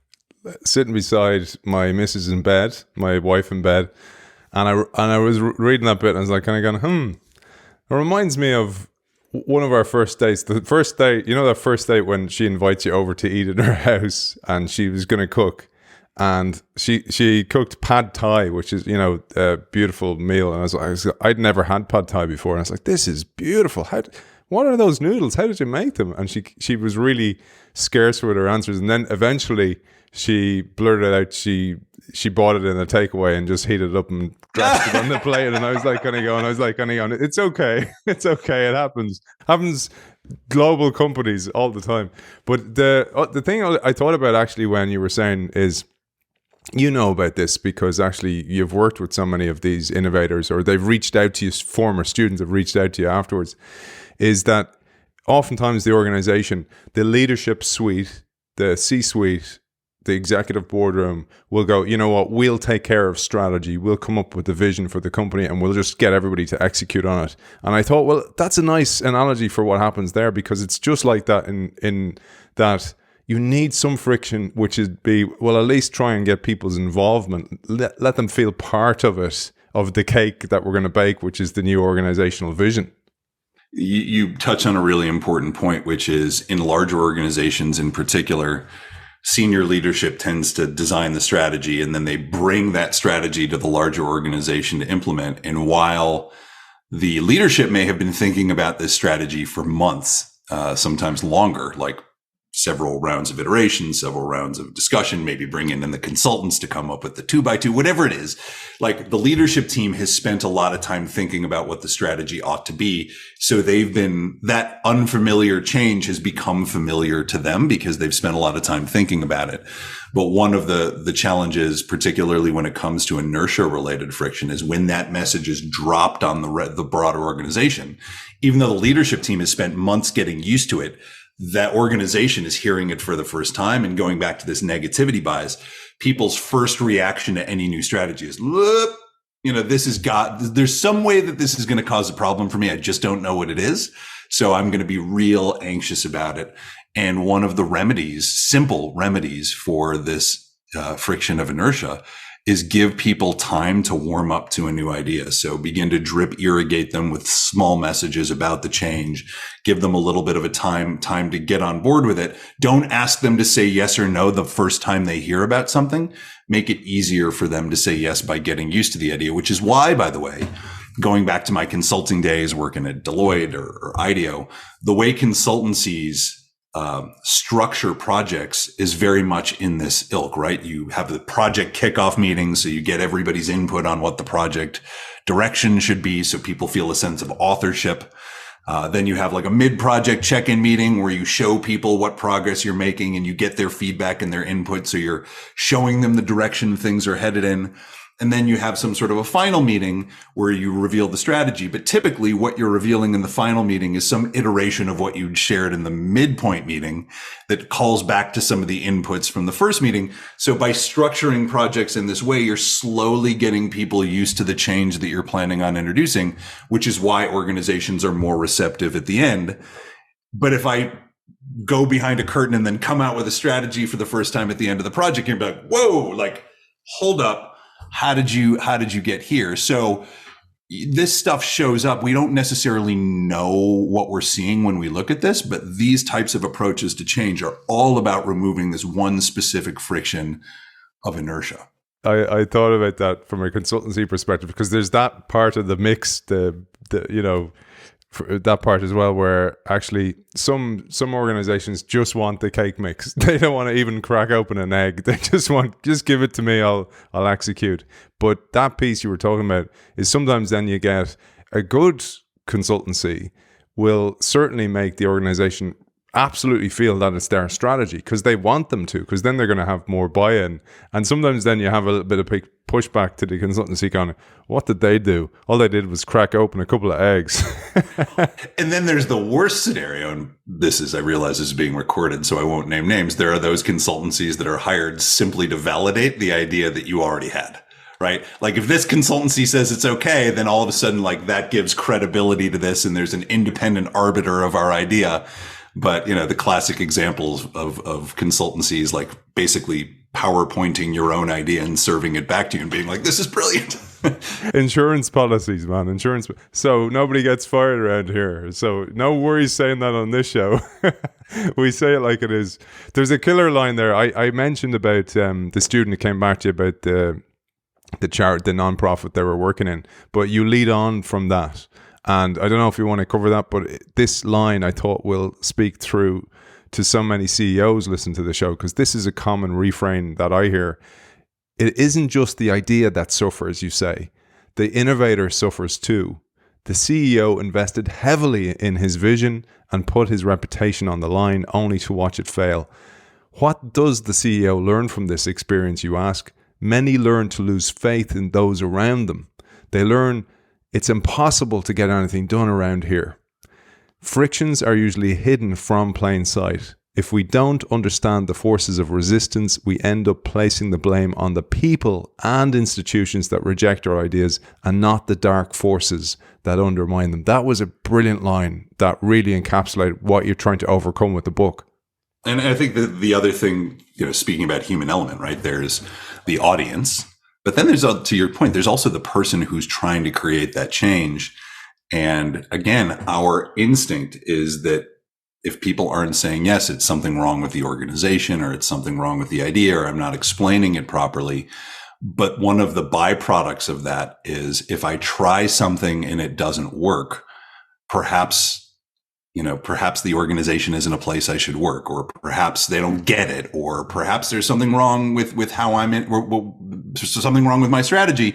sitting beside my missus in bed, my wife in bed, and I was reading that bit, and I was like, kind of going, It reminds me of one of our first dates. The first date, you know, that first date when she invites you over to eat at her house, and she was going to cook, and she cooked pad thai, which is, you know, a beautiful meal. And I'd never had pad thai before, and I was like, this is beautiful. What are those noodles? How did you make them? And she was really scarce with her answers. And then eventually she blurted out she bought it in a takeaway and just heated it up and dropped it on the plate. And I was like, it's okay. It's okay. It happens global companies all the time. But the thing I thought about actually when you were saying is, you know about this because actually you've worked with so many of these innovators, or they've reached out to you, former students have reached out to you afterwards, is that oftentimes the organization, the leadership suite, the C-suite, the executive boardroom will go, you know what, we'll take care of strategy. We'll come up with the vision for the company and we'll just get everybody to execute on it. And I thought, well, that's a nice analogy for what happens there, because it's just like that in that you need some friction, which is at least try and get people's involvement. Let them feel part of it, of the cake that we're going to bake, which is the new organizational vision. You touch on a really important point, which is in larger organizations in particular, senior leadership tends to design the strategy and then they bring that strategy to the larger organization to implement. And while the leadership may have been thinking about this strategy for months, sometimes longer, like several rounds of iterations, several rounds of discussion, maybe bringing in the consultants to come up with the 2x2, whatever it is. Like the leadership team has spent a lot of time thinking about what the strategy ought to be. So that unfamiliar change has become familiar to them because they've spent a lot of time thinking about it. But one of the challenges, particularly when it comes to inertia related friction, is when that message is dropped on the broader organization, even though the leadership team has spent months getting used to it, that organization is hearing it for the first time. And going back to this negativity bias, people's first reaction to any new strategy is, look, you know, there's some way that this is going to cause a problem for me. I just don't know what it is. So I'm going to be real anxious about it. And one of the simple remedies for this friction of inertia is give people time to warm up to a new idea. So begin to drip irrigate them with small messages about the change. Give them a little bit of a time to get on board with it. Don't ask them to say yes or no the first time they hear about something. Make it easier for them to say yes by getting used to the idea, which is why, by the way, going back to my consulting days working at Deloitte or IDEO, the way consultancies structure projects is very much in this ilk, right? You have the project kickoff meeting, so you get everybody's input on what the project direction should be, so people feel a sense of authorship. Then you have like a mid-project check-in meeting where you show people what progress you're making and you get their feedback and their input, so you're showing them the direction things are headed in. And then you have some sort of a final meeting where you reveal the strategy. But typically what you're revealing in the final meeting is some iteration of what you'd shared in the midpoint meeting that calls back to some of the inputs from the first meeting. So by structuring projects in this way, you're slowly getting people used to the change that you're planning on introducing, which is why organizations are more receptive at the end. But if I go behind a curtain and then come out with a strategy for the first time at the end of the project, you're like, whoa, like, hold up. How did you get here? So this stuff shows up. We don't necessarily know what we're seeing when we look at this, but these types of approaches to change are all about removing this one specific friction of inertia. I thought about that from a consultancy perspective, because there's that part of the mix, the you know, that part as well, where actually some organizations just want the cake mix. They don't want to even crack open an egg. They just give it to me, I'll execute. But that piece you were talking about is sometimes then you get a good consultancy will certainly make the organization absolutely feel that it's their strategy because they want them to, because then they're going to have more buy-in. And sometimes then you have a little bit of pushback to the consultancy going, what did they do? All they did was crack open a couple of eggs. And then there's the worst scenario, and this is, I realize this is being recorded, so I won't name names. There are those consultancies that are hired simply to validate the idea that you already had. Right? Like if this consultancy says it's okay, then all of a sudden like that gives credibility to this and there's an independent arbiter of our idea. But, you know, the classic examples of consultancies, like basically PowerPointing your own idea and serving it back to you and being like, this is brilliant. Insurance policies, man. Insurance. So nobody gets fired around here. So no worries saying that on this show. We say it like it is. There's a killer line there. I mentioned about the student who came back to you about the charity, the non-profit they were working in, but you lead on from that. And I don't know if you want to cover that, but this line I thought will speak through to so many CEOs listening to the show, because this is a common refrain that I hear. It isn't just the idea that suffers, you say. The innovator suffers too. The CEO invested heavily in his vision and put his reputation on the line only to watch it fail. What does the CEO learn from this experience, you ask? Many learn to lose faith in those around them. They learn it's impossible to get anything done around here. Frictions are usually hidden from plain sight. If we don't understand the forces of resistance, we end up placing the blame on the people and institutions that reject our ideas and not the dark forces that undermine them. That was a brilliant line that really encapsulated what you're trying to overcome with the book. And I think that the other thing, you know, speaking about human element, right? There's the audience, but then there's, to your point, there's also the person who's trying to create that change. And again, our instinct is that if people aren't saying, yes, it's something wrong with the organization, or it's something wrong with the idea, or I'm not explaining it properly. But one of the byproducts of that is if I try something and it doesn't work, perhaps the organization isn't a place I should work, or perhaps they don't get it, or perhaps there's something wrong with how I'm in, or there's something wrong with my strategy.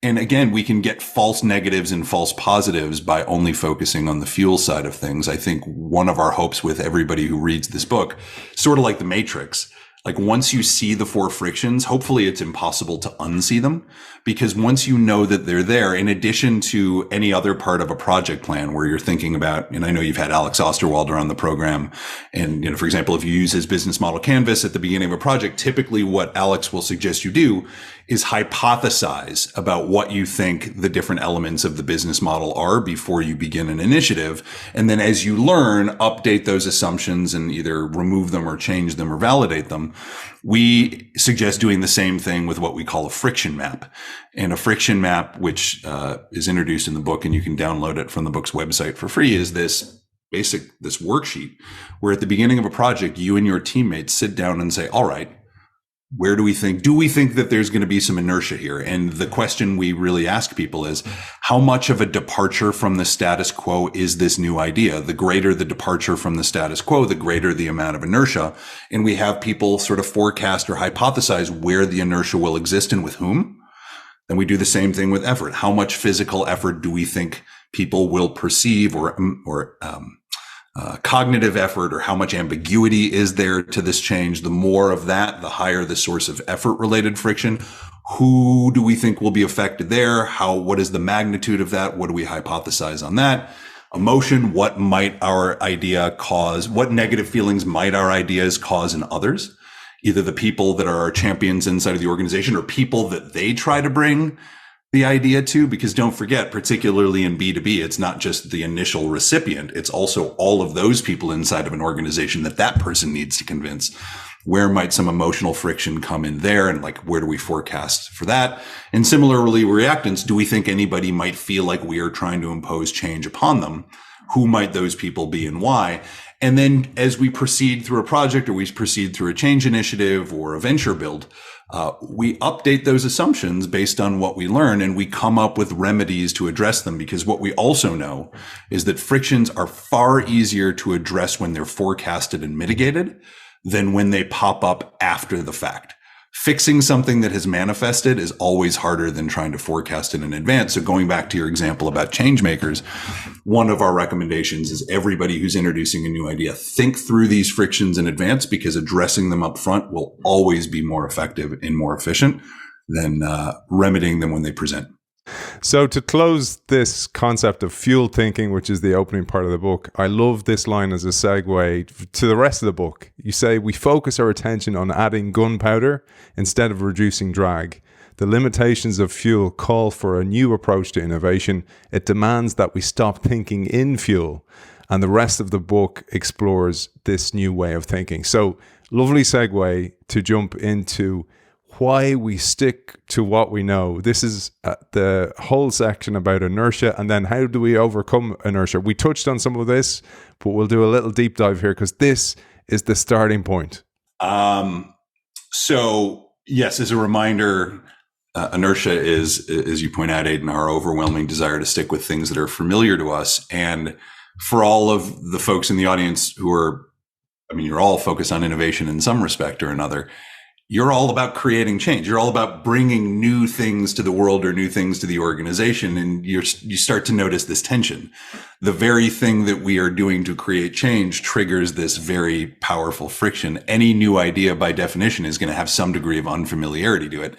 And again, we can get false negatives and false positives by only focusing on the fuel side of things. I think one of our hopes with everybody who reads this book, sort of like the Matrix, like once you see the 4 frictions, hopefully it's impossible to unsee them, because once you know that they're there, in addition to any other part of a project plan where you're thinking about, and I know you've had Alex Osterwalder on the program, and, you know, for example, if you use his business model canvas at the beginning of a project, typically what Alex will suggest you do is hypothesize about what you think the different elements of the business model are before you begin an initiative. And then as you learn, update those assumptions and either remove them or change them or validate them. We suggest doing the same thing with what we call a friction map. And a friction map, which is introduced in the book, and you can download it from the book's website for free, is this worksheet where at the beginning of a project, you and your teammates sit down and say, all right, where do we think that there's going to be some inertia here? And the question we really ask people is, how much of a departure from the status quo is this new idea? The greater the departure from the status quo, the greater the amount of inertia. And we have people sort of forecast or hypothesize where the inertia will exist and with whom. Then we do the same thing with effort. How much physical effort do we think people will perceive, or cognitive effort, or how much ambiguity is there to this change? The more of that, the higher the source of effort related friction. Who do we think will be affected there? What is the magnitude of that? What do we hypothesize on that? Emotion, what might our idea cause? What negative feelings might our ideas cause in others? Either the people that are our champions inside of the organization, or people that they try to bring the idea to, because don't forget, particularly in B2B, it's not just the initial recipient. It's also all of those people inside of an organization that person needs to convince. Where might some emotional friction come in there? And like, where do we forecast for that? And similarly, reactants, do we think anybody might feel like we are trying to impose change upon them? Who might those people be and why? And then as we proceed through a project, or we proceed through a change initiative or a venture build, we update those assumptions based on what we learn, and we come up with remedies to address them. Because what we also know is that frictions are far easier to address when they're forecasted and mitigated than when they pop up after the fact. Fixing something that has manifested is always harder than trying to forecast it in advance. So going back to your example about change makers, one of our recommendations is everybody who's introducing a new idea, think through these frictions in advance, because addressing them up front will always be more effective and more efficient than remedying them when they present. So to close this concept of fuel thinking, which is the opening part of the book, I love this line as a segue to the rest of the book. You say, we focus our attention on adding gunpowder instead of reducing drag. The limitations of fuel call for a new approach to innovation. It demands that we stop thinking in fuel. And the rest of the book explores this new way of thinking. So lovely segue to jump into why we stick to what we know. This is the whole section about inertia, and then how do we overcome inertia? We touched on some of this, but we'll do a little deep dive here because this is the starting point. So yes, as a reminder, inertia is, as you point out, Aidan, our overwhelming desire to stick with things that are familiar to us. And for all of the folks in the audience who are, you're all focused on innovation in some respect or another. You're all about creating change. You're all about bringing new things to the world or new things to the organization. And you start to notice this tension. The very thing that we are doing to create change triggers this very powerful friction. Any new idea by definition is going to have some degree of unfamiliarity to it.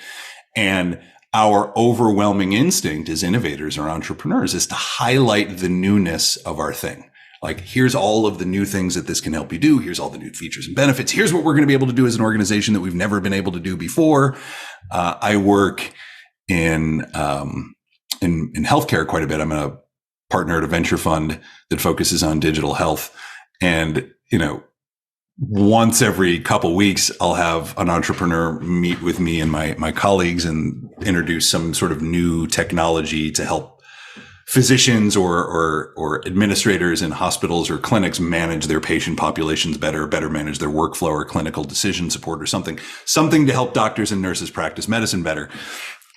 And our overwhelming instinct as innovators or entrepreneurs is to highlight the newness of our thing. Like, here's all of the new things that this can help you do. Here's all the new features and benefits. Here's what we're going to be able to do as an organization that we've never been able to do before. I work in healthcare quite a bit. I'm a partner at a venture fund that focuses on digital health. And, once every couple weeks, I'll have an entrepreneur meet with me and my colleagues and introduce some sort of new technology to help physicians or administrators in hospitals or clinics manage their patient populations better manage their workflow or clinical decision support or something to help doctors and nurses practice medicine better.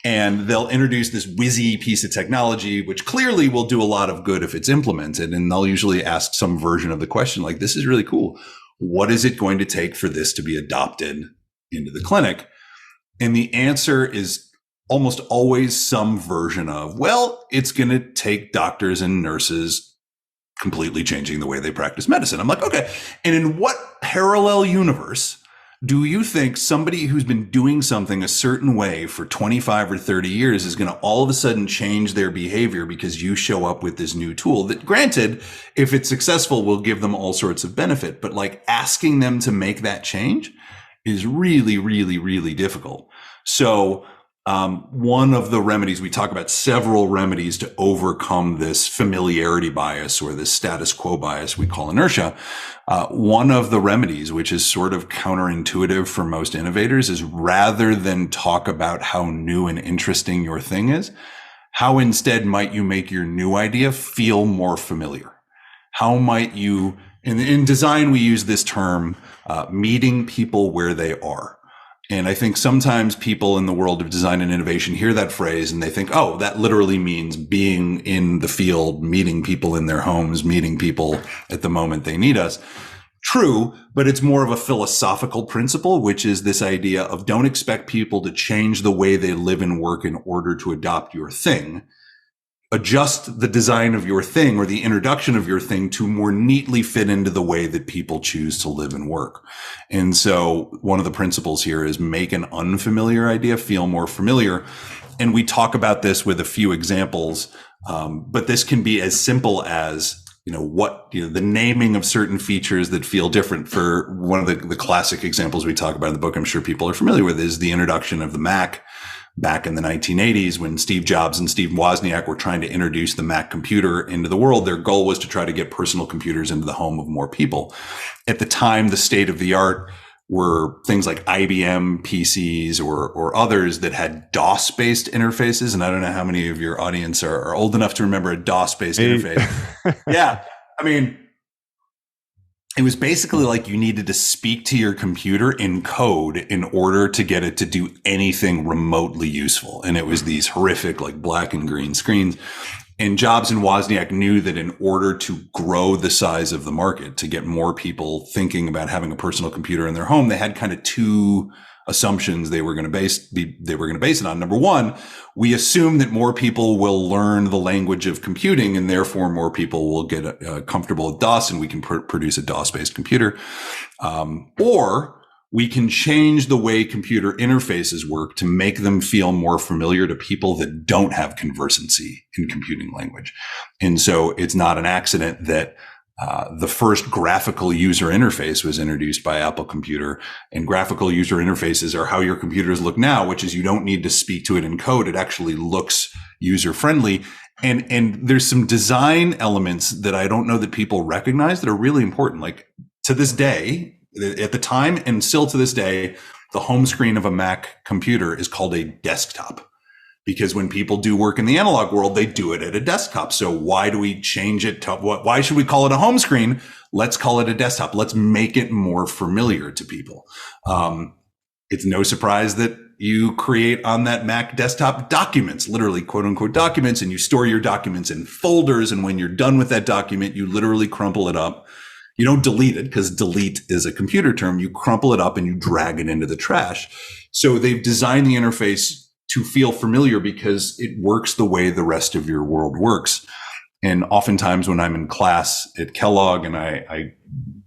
And they'll introduce this whizzy piece of technology, which clearly will do a lot of good if it's implemented. And they'll usually ask some version of the question, like, this is really cool. What is it going to take for this to be adopted into the clinic? And the answer is almost always some version of, well, it's going to take doctors and nurses completely changing the way they practice medicine. I'm like, okay. And in what parallel universe do you think somebody who's been doing something a certain way for 25 or 30 years is going to all of a sudden change their behavior because you show up with this new tool that, granted, if it's successful, will give them all sorts of benefit. But like, asking them to make that change is really, really, really difficult. So one of the remedies, we talk about several remedies to overcome this familiarity bias or this status quo bias we call inertia. One of the remedies, which is sort of counterintuitive for most innovators, is rather than talk about how new and interesting your thing is, how instead might you make your new idea feel more familiar? How might you, in design, we use this term, meeting people where they are. And I think sometimes people in the world of design and innovation hear that phrase and they think, oh, that literally means being in the field, meeting people in their homes, meeting people at the moment they need us. True, but it's more of a philosophical principle, which is this idea of don't expect people to change the way they live and work in order to adopt your thing. Adjust the design of your thing or the introduction of your thing to more neatly fit into the way that people choose to live and work. And so one of the principles here is make an unfamiliar idea feel more familiar. And we talk about this with a few examples, but this can be as simple as, the naming of certain features that feel different. For one of the classic examples we talk about in the book, I'm sure people are familiar with, is the introduction of the Mac. Back in the 1980s, when Steve Jobs and Steve Wozniak were trying to introduce the Mac computer into the world, their goal was to try to get personal computers into the home of more people. At the time, the state of the art were things like IBM PCs or others that had DOS-based interfaces. And I don't know how many of your audience are old enough to remember a DOS-based interface. Yeah. It was basically like you needed to speak to your computer in code in order to get it to do anything remotely useful. And it was these horrific, like black and green screens. And Jobs and Wozniak knew that in order to grow the size of the market, to get more people thinking about having a personal computer in their home, they had kind of two assumptions they were going to base it on. Number one, we assume that more people will learn the language of computing, and therefore more people will get comfortable with DOS, and we can produce a DOS-based computer. Or we can change the way computer interfaces work to make them feel more familiar to people that don't have conversancy in computing language. And so it's not an accident that the first graphical user interface was introduced by Apple Computer, and graphical user interfaces are how your computers look now, which is you don't need to speak to it in code. It actually looks user friendly. And there's some design elements that I don't know that people recognize that are really important. Like to this day, at the time and still to this day, the home screen of a Mac computer is called a desktop. Because when people do work in the analog world, they do it at a desktop. So why do we change it to why should we call it a home screen? Let's call it a desktop. Let's make it more familiar to people. It's no surprise that you create on that Mac desktop documents, literally quote unquote documents, and you store your documents in folders. And when you're done with that document, you literally crumple it up. You don't delete it because delete is a computer term. You crumple it up and you drag it into the trash. So they've designed the interface to feel familiar because it works the way the rest of your world works. And oftentimes when I'm in class at Kellogg and I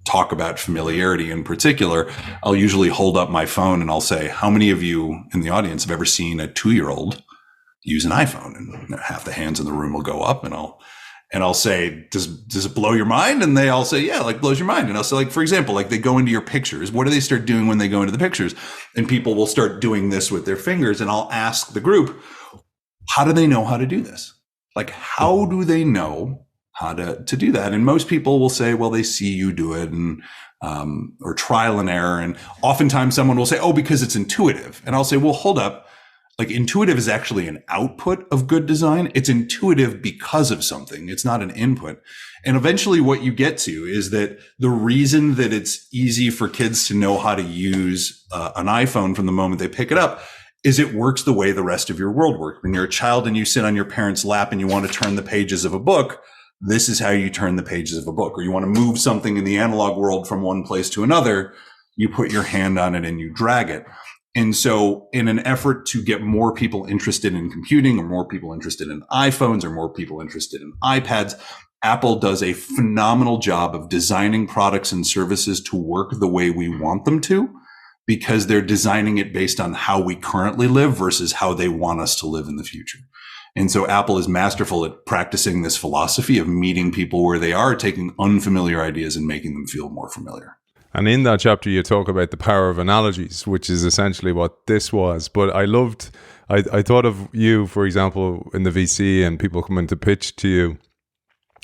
talk about familiarity in particular, I'll usually hold up my phone and I'll say, how many of you in the audience have ever seen a 2-year-old use an iPhone? And half the hands in the room will go up, and I'll say, does it blow your mind? And they all say, yeah, like blows your mind. And I'll say, like, for example, like they go into your pictures. What do they start doing when they go into the pictures? And people will start doing this with their fingers. And I'll ask the group, how do they know how to do this? Like, how do they know how to do that? And most people will say, well, they see you do it, and or trial and error. And oftentimes someone will say, oh, because it's intuitive. And I'll say, well, hold up. Like intuitive is actually an output of good design. It's intuitive because of something. It's not an input. And eventually what you get to is that the reason that it's easy for kids to know how to use an iPhone from the moment they pick it up is it works the way the rest of your world works. When you're a child and you sit on your parent's lap and you want to turn the pages of a book, this is how you turn the pages of a book. Or you want to move something in the analog world from one place to another, you put your hand on it and you drag it. And so in an effort to get more people interested in computing, or more people interested in iPhones, or more people interested in iPads, Apple does a phenomenal job of designing products and services to work the way we want them to, because they're designing it based on how we currently live versus how they want us to live in the future. And so Apple is masterful at practicing this philosophy of meeting people where they are, taking unfamiliar ideas and making them feel more familiar. And in that chapter, you talk about the power of analogies, which is essentially what this was. But I thought of you, for example, in the VC, and people come in to pitch to you.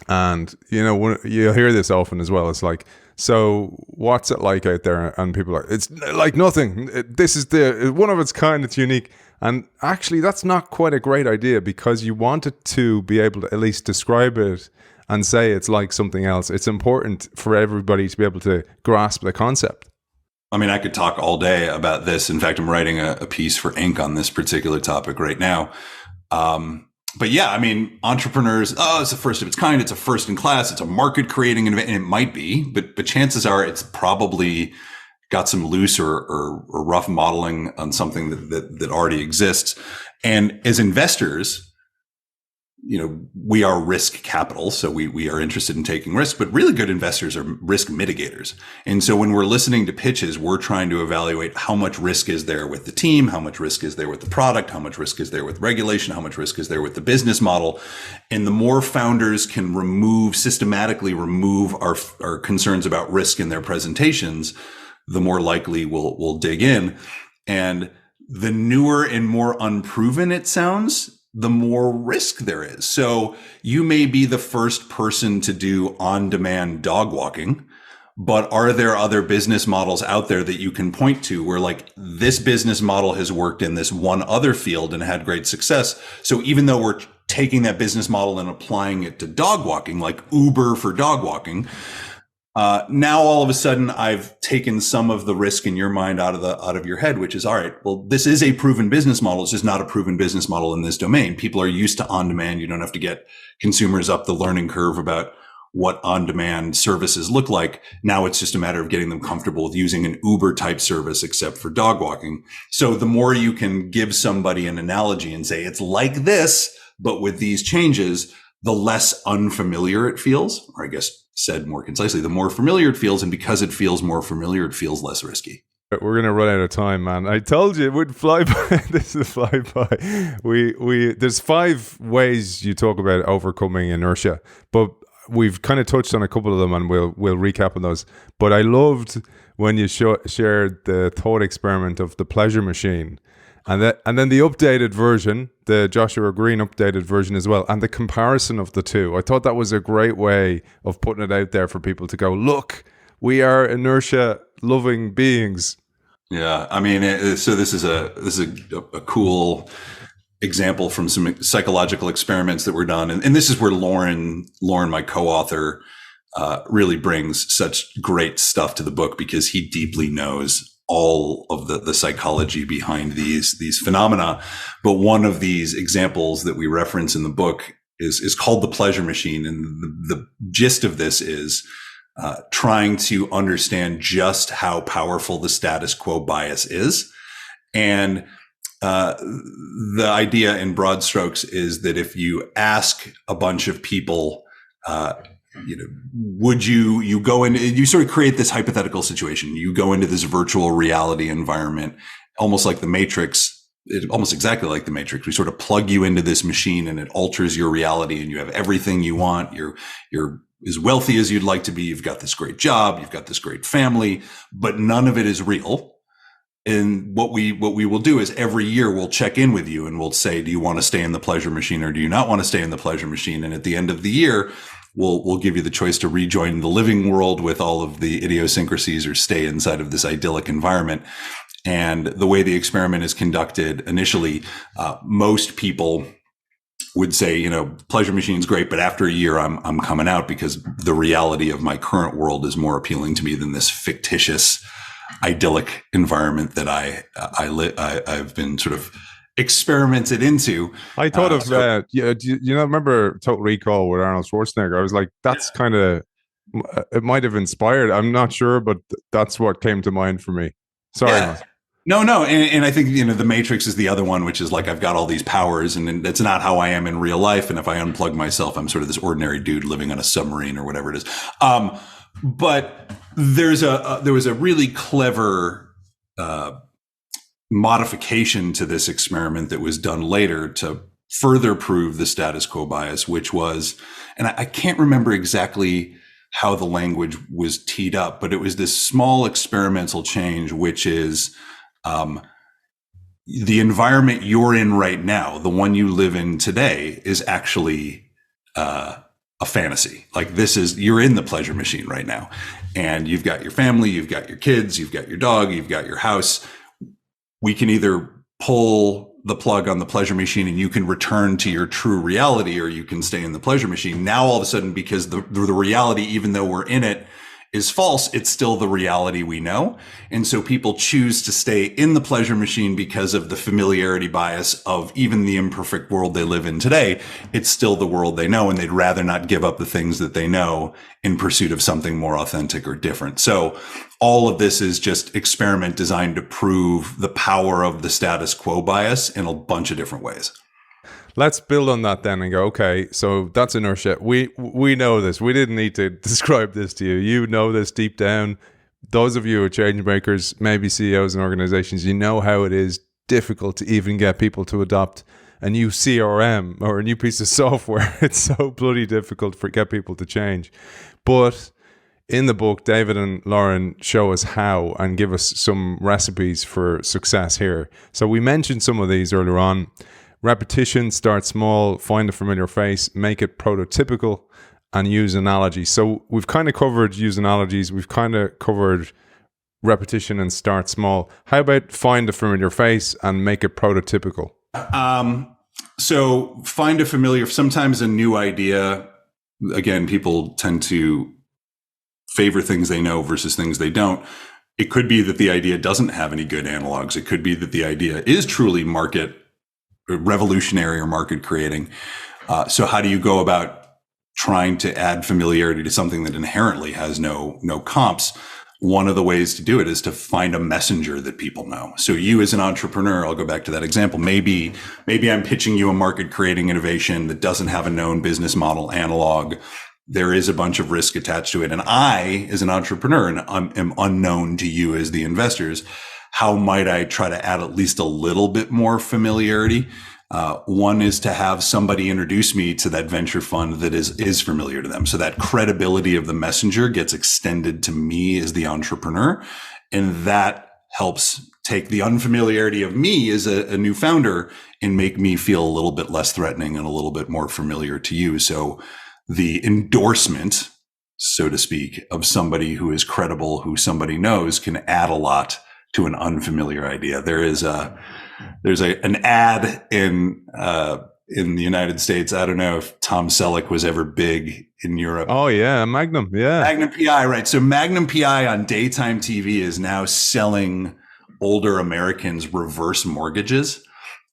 And, you know, you hear this often as well. It's like, so what's it like out there? And people are, it's like nothing. This is one of its kind. It's unique. And actually, that's not quite a great idea, because you want it to be able to at least describe it and say it's like something else. It's important for everybody to be able to grasp the concept. I mean, I could talk all day about this. In fact, I'm writing a piece for Inc. on this particular topic right now. But yeah, I mean, entrepreneurs, it's the first of its kind. It's a first in class. It's a market creating event. And it might be, but chances are it's probably got some loose or rough modeling on something that already exists. And as investors, you know, we are risk capital, so we are interested in taking risk, but really good investors are risk mitigators. And so when we're listening to pitches, we're trying to evaluate how much risk is there with the team, how much risk is there with the product, how much risk is there with regulation, how much risk is there with the business model. And the more founders can systematically remove our concerns about risk in their presentations, the more likely we'll dig in. And the newer and more unproven it sounds, the more risk there is. So you may be the first person to do on-demand dog walking, but are there other business models out there that you can point to where, like, this business model has worked in this one other field and had great success? So even though we're taking that business model and applying it to dog walking, like Uber for dog walking, now all of a sudden I've taken some of the risk in your mind out of your head, which is, all right, well, this is a proven business model. It's just not a proven business model in this domain. People are used to on demand. You don't have to get consumers up the learning curve about what on-demand services look like. Now it's just a matter of getting them comfortable with using an Uber type service, except for dog walking. So the more you can give somebody an analogy and say, it's like this, but with these changes, the less unfamiliar it feels, or I guess said more concisely, the more familiar it feels. And because it feels more familiar, it feels less risky. We're gonna run out of time, man. I told you it would fly by. This is a fly by. There's 5 ways you talk about overcoming inertia, but we've kind of touched on a couple of them, and we'll recap on those. But I loved when you shared the thought experiment of the pleasure machine, and then the updated version, the Joshua Green updated version as well, and the comparison of the two. I thought that was a great way of putting it out there for people to go, look, we are inertia loving beings. Yeah, I mean, so this is a cool example from some psychological experiments that were done, and this is where Lauren, my co-author, really brings such great stuff to the book, because he deeply knows all of the psychology behind these phenomena. But one of these examples that we reference in the book is called the pleasure machine, and the gist of this is trying to understand just how powerful the status quo bias is. And the idea in broad strokes is that if you ask a bunch of people, would you go in, you sort of create this hypothetical situation. You go into this virtual reality environment, almost like the Matrix, almost exactly like the Matrix. We sort of plug you into this machine and it alters your reality, and you have everything you want. You're as wealthy as you'd like to be. You've got this great job. You've got this great family, but none of it is real. And what we will do is every year we'll check in with you and we'll say, do you want to stay in the pleasure machine or do you not want to stay in the pleasure machine? And at the end of the year, we'll give you the choice to rejoin the living world with all of the idiosyncrasies or stay inside of this idyllic environment. And the way the experiment is conducted initially, most people would say, pleasure machine's great, but after a year, I'm coming out, because the reality of my current world is more appealing to me than this fictitious, idyllic environment that I've been sort of experimented into. I thought of remember Total Recall with Arnold Schwarzenegger? I was like, that's kind of, it might have inspired. I'm not sure, but that's what came to mind for me. Sorry. Yeah. No. And I think, the Matrix is the other one, which is like, I've got all these powers and that's not how I am in real life. And if I unplug myself, I'm sort of this ordinary dude living on a submarine or whatever it is. But there was a really clever, modification to this experiment that was done later to further prove the status quo bias, which was, and I can't remember exactly how the language was teed up, but it was this small experimental change, which is, the environment you're in right now, the one you live in today, is actually a fantasy. Like, you're in the pleasure machine right now, and you've got your family, you've got your kids, you've got your dog, you've got your house. We can either pull the plug on the pleasure machine and you can return to your true reality, or you can stay in the pleasure machine. Now, all of a sudden, because the reality, even though we're in it, is false, it's still the reality we know. And so people choose to stay in the pleasure machine because of the familiarity bias of even the imperfect world they live in today. It's still the world they know, and they'd rather not give up the things that they know in pursuit of something more authentic or different. So all of this is just experiment designed to prove the power of the status quo bias in a bunch of different ways. Let's build on that then and go, okay, so that's inertia. We know this. We didn't need to describe this to you. You know this deep down. Those of you who are change makers, maybe CEOs and organizations, you know how it is difficult to even get people to adopt a new CRM or a new piece of software. It's so bloody difficult to get people to change. But in the book, David and Lauren show us how and give us some recipes for success here. So we mentioned some of these earlier on. Repetition, start small, find a familiar face, make it prototypical, and use analogies. So we've kind of covered use analogies. We've kind of covered repetition and start small. How about find a familiar face and make it prototypical? So find a familiar, sometimes a new idea. Again, people tend to favor things they know versus things they don't. It could be that the idea doesn't have any good analogs. It could be that the idea is truly revolutionary or market creating. So how do you go about trying to add familiarity to something that inherently has no comps, one of the ways to do it is to find a messenger that people know. So you as an entrepreneur, I'll go back to that example. Maybe I'm pitching you a market creating innovation that doesn't have a known business model analog. There is a bunch of risk attached to it. And I, as an entrepreneur, am unknown to you as the investors. How might I try to add at least a little bit more familiarity? One is to have somebody introduce me to that venture fund that is familiar to them. So that credibility of the messenger gets extended to me as the entrepreneur. And that helps take the unfamiliarity of me as a new founder and make me feel a little bit less threatening and a little bit more familiar to you. So the endorsement, so to speak, of somebody who is credible, who somebody knows, can add a lot to an unfamiliar idea. There's an ad in the United States. I don't know if Tom Selleck was ever big in Europe. Oh yeah, Magnum, yeah. Magnum PI, right. So Magnum PI on daytime TV is now selling older Americans reverse mortgages.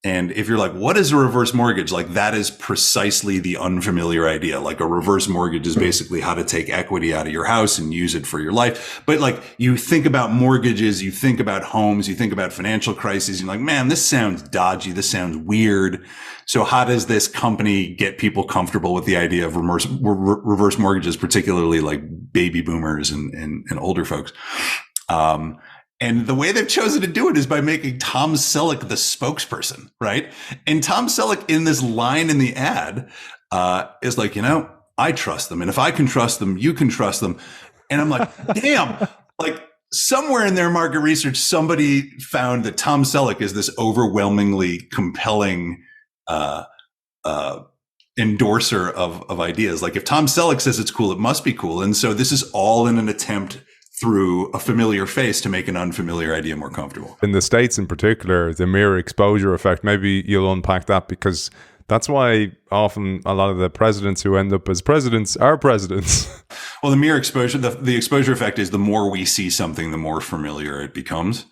And if you're like, what is a reverse mortgage? Like, that is precisely the unfamiliar idea. Like, a reverse mortgage is basically how to take equity out of your house and use it for your life. But like, you think about mortgages, you think about homes, you think about financial crises. You're like, man, this sounds dodgy. This sounds weird. So how does this company get people comfortable with the idea of reverse mortgages, particularly like baby boomers and older folks? And the way they've chosen to do it is by making Tom Selleck the spokesperson, right? And Tom Selleck, in this line in the ad, is like, I trust them. And if I can trust them, you can trust them. And I'm like, damn, like somewhere in their market research, somebody found that Tom Selleck is this overwhelmingly compelling endorser of ideas. Like, if Tom Selleck says it's cool, it must be cool. And so this is all in an attempt through a familiar face to make an unfamiliar idea more comfortable. In the States in particular, the mere exposure effect, maybe you'll unpack that, because that's why often a lot of the presidents who end up as presidents are presidents. Well, the mere exposure, the exposure effect is the more we see something, the more familiar it becomes.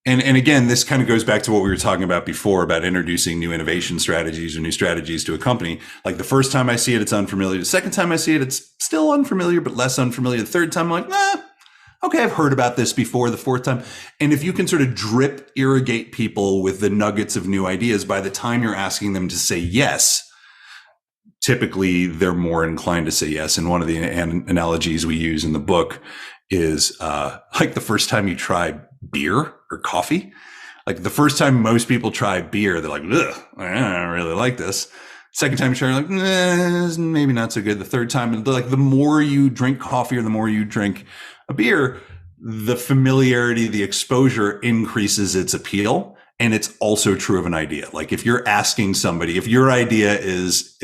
And again, this kind of goes back to what we were talking about before about introducing new innovation strategies or new strategies to a company. Like, the first time I see it, it's unfamiliar. The second time I see it, it's still unfamiliar, but less unfamiliar. The third time, I'm like, okay, I've heard about this before. The fourth time. And if you can sort of drip irrigate people with the nuggets of new ideas, by the time you're asking them to say yes, typically they're more inclined to say yes. And one of the analogies we use in the book is like the first time you try beer or coffee. Like, the first time most people try beer, they're like, ugh, I don't really like this. Second time you try, you're like, maybe not so good. The third time, like, the more you drink coffee or the more you drink a beer, the familiarity, the exposure increases its appeal. And it's also true of an idea. Like, if you're asking somebody, if your idea is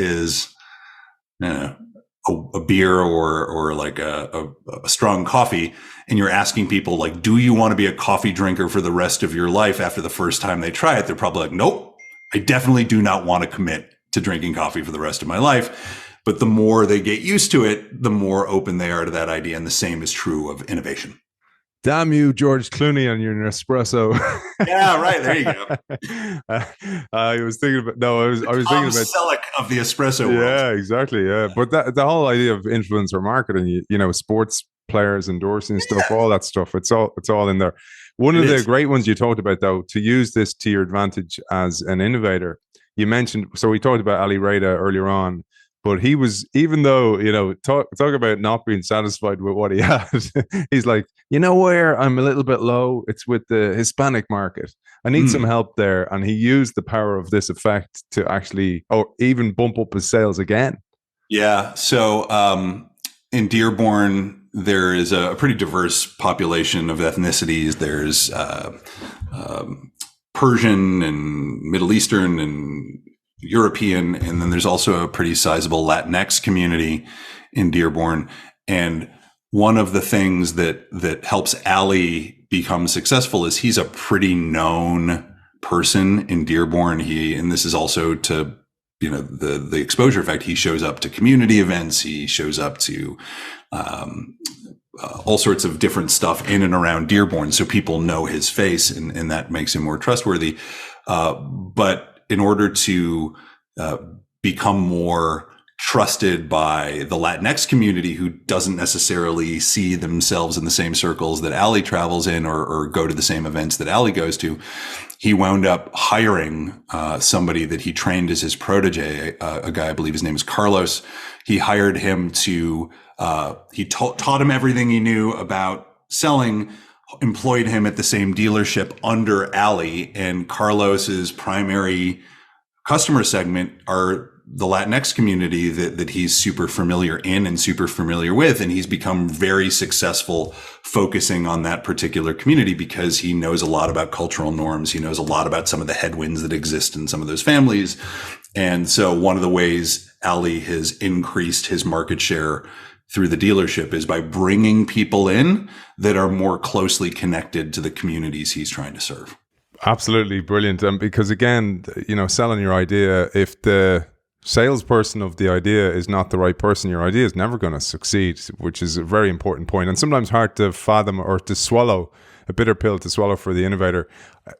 a beer or like a strong coffee, and you're asking people, like, do you want to be a coffee drinker for the rest of your life after the first time they try it? They're probably like, nope, I definitely do not want to commit to drinking coffee for the rest of my life. But the more they get used to it, the more open they are to that idea. And the same is true of innovation. Damn you, George Clooney, on your Nespresso. Yeah, right. There you go. I was thinking about I was thinking about Selleck of the espresso world. Yeah, exactly. Yeah, but the whole idea of influencer marketing, sports players endorsing stuff, all that stuff, it's all in there. One of the great ones you talked about, though, to use this to your advantage as an innovator, you mentioned. So we talked about Ali Reda earlier on. But he was, even though, talk about not being satisfied with what he had, he's like, where I'm a little bit low, it's with the Hispanic market. I need some help there. And he used the power of this effect to actually, or even bump up his sales again. Yeah. So in Dearborn, there is a pretty diverse population of ethnicities. There's Persian and Middle Eastern and European, and then there's also a pretty sizable Latinx community in Dearborn. And one of the things that helps Ali become successful is he's a pretty known person in Dearborn. And this is also to, the exposure effect. He shows up to community events. He shows up to all sorts of different stuff in and around Dearborn. So people know his face, and that makes him more trustworthy. But in order to become more trusted by the Latinx community, who doesn't necessarily see themselves in the same circles that Ali travels in, or go to the same events that Ali goes to. He wound up hiring somebody that he trained as his protege, a guy, I believe his name is Carlos. He hired him to, he taught him everything he knew about selling, employed him at the same dealership under Ali, and Carlos's primary customer segment are the Latinx community that he's super familiar in and super familiar with. And he's become very successful focusing on that particular community because he knows a lot about cultural norms. He knows a lot about some of the headwinds that exist in some of those families. And so one of the ways Ali has increased his market share through the dealership is by bringing people in that are more closely connected to the communities he's trying to serve. Absolutely brilliant. And because again, selling your idea, if the salesperson of the idea is not the right person, your idea is never going to succeed, which is a very important point, and sometimes hard to fathom or to swallow, a bitter pill to swallow for the innovator.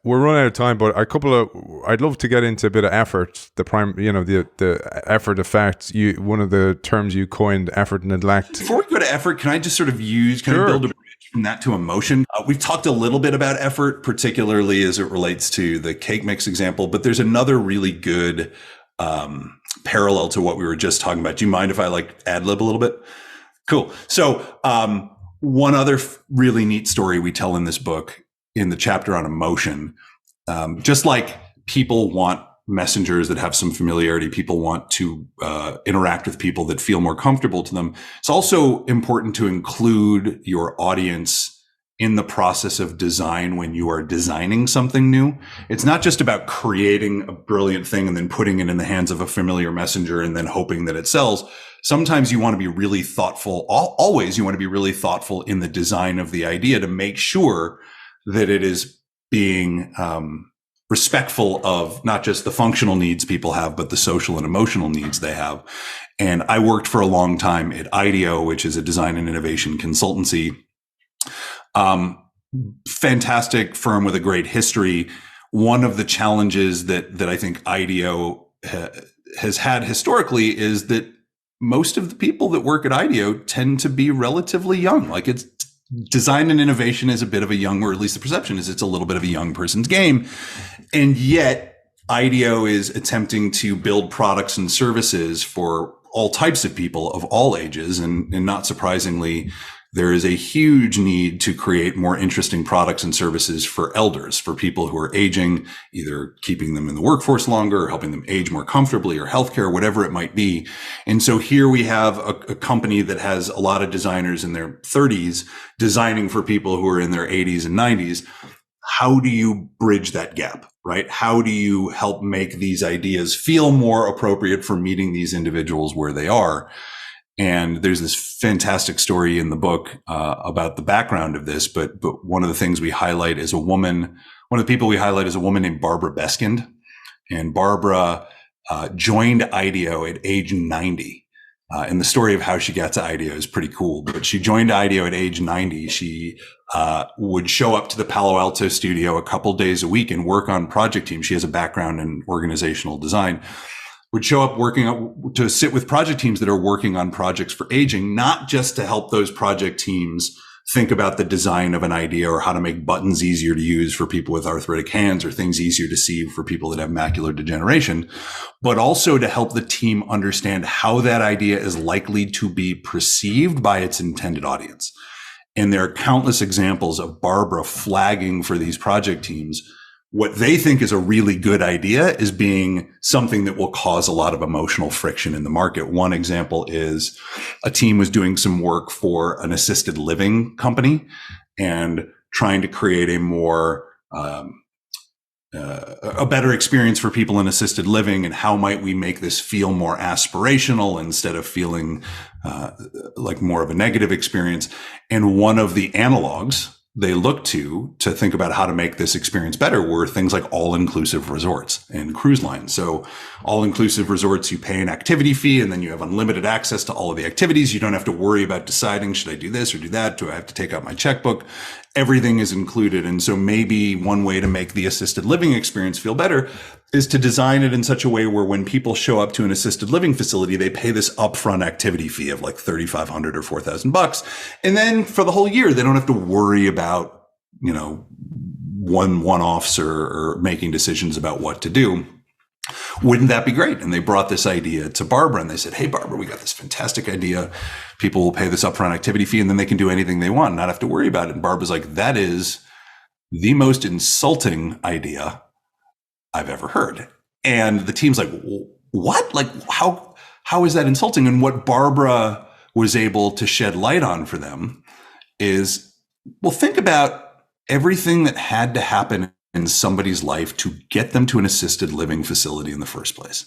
We're running out of time, but I'd love to get into a bit of effort, the effort effect. One of the terms you coined, effort neglect. Before we go to effort, can I just sort of build a bridge from that to emotion? We've talked a little bit about effort, particularly as it relates to the cake mix example, but there's another really good parallel to what we were just talking about. Do you mind if I ad lib a little bit? Cool. So one other really neat story we tell in this book, in the chapter on emotion, just like people want messengers that have some familiarity, people want to interact with people that feel more comfortable to them. It's also important to include your audience in the process of design when you are designing something new. It's not just about creating a brilliant thing and then putting it in the hands of a familiar messenger and then hoping that it sells. Sometimes you want to be really thoughtful. Always you want to be really thoughtful in the design of the idea to make sure that it is being respectful of not just the functional needs people have, but the social and emotional needs they have. And I worked for a long time at IDEO, which is a design and innovation consultancy. Fantastic firm with a great history. One of the challenges that I think IDEO has had historically is that most of the people that work at IDEO tend to be relatively young. It's design and innovation is a bit of a young, or at least the perception is it's a little bit of a young person's game. And yet IDEO is attempting to build products and services for all types of people of all ages. And not surprisingly, there is a huge need to create more interesting products and services for elders, for people who are aging, either keeping them in the workforce longer or helping them age more comfortably, or healthcare, whatever it might be. And so here we have a company that has a lot of designers in their 30s designing for people who are in their 80s and 90s. How do you bridge that gap, right? How do you help make these ideas feel more appropriate for meeting these individuals where they are? And there's this fantastic story in the book about the background of this. But one of the things we highlight is one of the people we highlight is a woman named Barbara Beskind. And Barbara joined IDEO at age 90. And the story of how she got to IDEO is pretty cool. But she joined IDEO at age 90. She would show up to the Palo Alto studio a couple days a week and work on project teams. She has a background in organizational design. Would show up to sit with project teams that are working on projects for aging, not just to help those project teams think about the design of an idea or how to make buttons easier to use for people with arthritic hands or things easier to see for people that have macular degeneration, but also to help the team understand how that idea is likely to be perceived by its intended audience. And there are countless examples of Barbara flagging for these project teams what they think is a really good idea is being something that will cause a lot of emotional friction in the market. One example is a team was doing some work for an assisted living company and trying to create a more a better experience for people in assisted living, and how might we make this feel more aspirational instead of feeling like more of a negative experience. And one of the analogs they looked to think about how to make this experience better were things like all-inclusive resorts and cruise lines. So all-inclusive resorts, you pay an activity fee and then you have unlimited access to all of the activities. You don't have to worry about deciding, should I do this or do that? Do I have to take out my checkbook? everything is included. And so maybe one way to make the assisted living experience feel better is to design it in such a way where when people show up to an assisted living facility, they pay this upfront activity fee of like $3,500 or $4,000. And then for the whole year, they don't have to worry about, one-offs or making decisions about what to do. Wouldn't that be great? And they brought this idea to Barbara and they said, hey, Barbara, we got this fantastic idea. People will pay this upfront activity fee and then they can do anything they want and not have to worry about it. And Barbara's like, that is the most insulting idea I've ever heard. And the team's like, what? Like, how is that insulting? And what Barbara was able to shed light on for them is, well, think about everything that had to happen in somebody's life to get them to an assisted living facility in the first place.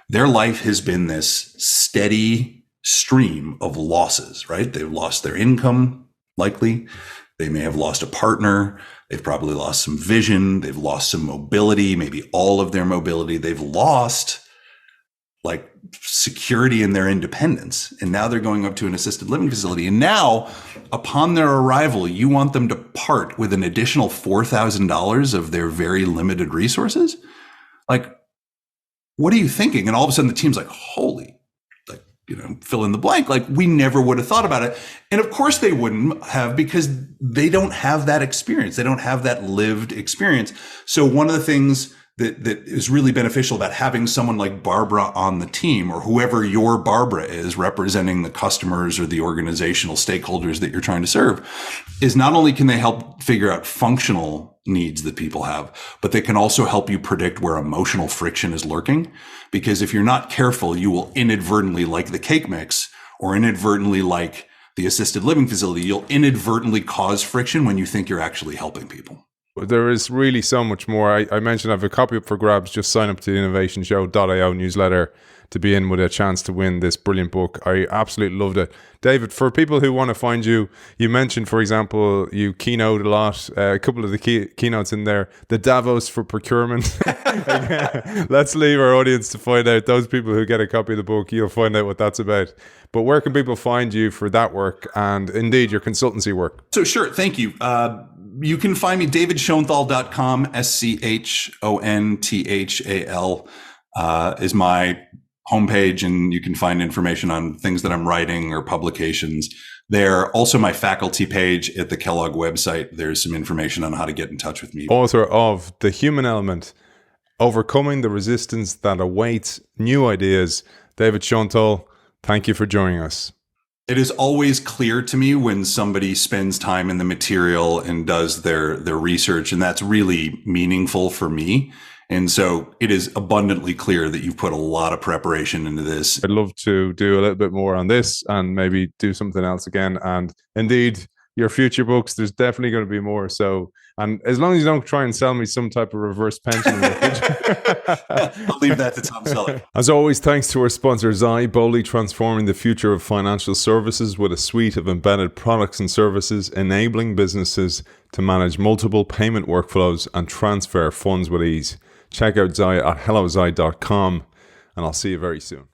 Their life has been this steady stream of losses, right? They've lost their income, likely. They may have lost a partner. They've probably lost some vision. They've lost some mobility, maybe all of their mobility. They've lost like security in their independence. And now they're going up to an assisted living facility. And now upon their arrival, you want them to part with an additional $4,000 of their very limited resources. Like, what are you thinking? And all of a sudden the team's like, holy, like, fill in the blank. Like, we never would have thought about it. And of course they wouldn't have, because they don't have that experience. They don't have that lived experience. So one of the things that is really beneficial about having someone like Barbara on the team, or whoever your Barbara is representing the customers or the organizational stakeholders that you're trying to serve, is not only can they help figure out functional needs that people have, but they can also help you predict where emotional friction is lurking. Because if you're not careful, you will inadvertently, like the cake mix, or inadvertently like the assisted living facility, you'll inadvertently cause friction when you think you're actually helping people. There is really so much more. I mentioned I have a copy up for grabs. Just sign up to the innovationshow.io newsletter to be in with a chance to win this brilliant book. I absolutely loved it. David, for people who want to find you, you mentioned, for example, you keynote a lot, a couple of the keynotes in there, the Davos for procurement. Let's leave our audience to find out. Those people who get a copy of the book, you'll find out what that's about. But where can people find you for that work and indeed your consultancy work? So sure, thank you. You can find me, davidschonthal.com, SCHONTHAL is my homepage, and you can find information on things that I'm writing or publications there. Also, my faculty page at the Kellogg website, there's some information on how to get in touch with me. Author of The Human Element, Overcoming the Resistance That Awaits New Ideas. David Schonthal, thank you for joining us. It is always clear to me when somebody spends time in the material and does their research, and that's really meaningful for me. And so it is abundantly clear that you've put a lot of preparation into this. I'd love to do a little bit more on this and maybe do something else again. And indeed, your future books, there's definitely going to be more. So, and as long as you don't try and sell me some type of reverse pension. I'll leave that to Tom Selleck. As always, thanks to our sponsor, Xi, boldly transforming the future of financial services with a suite of embedded products and services, enabling businesses to manage multiple payment workflows and transfer funds with ease. Check out Xi at helloxi.com, and I'll see you very soon.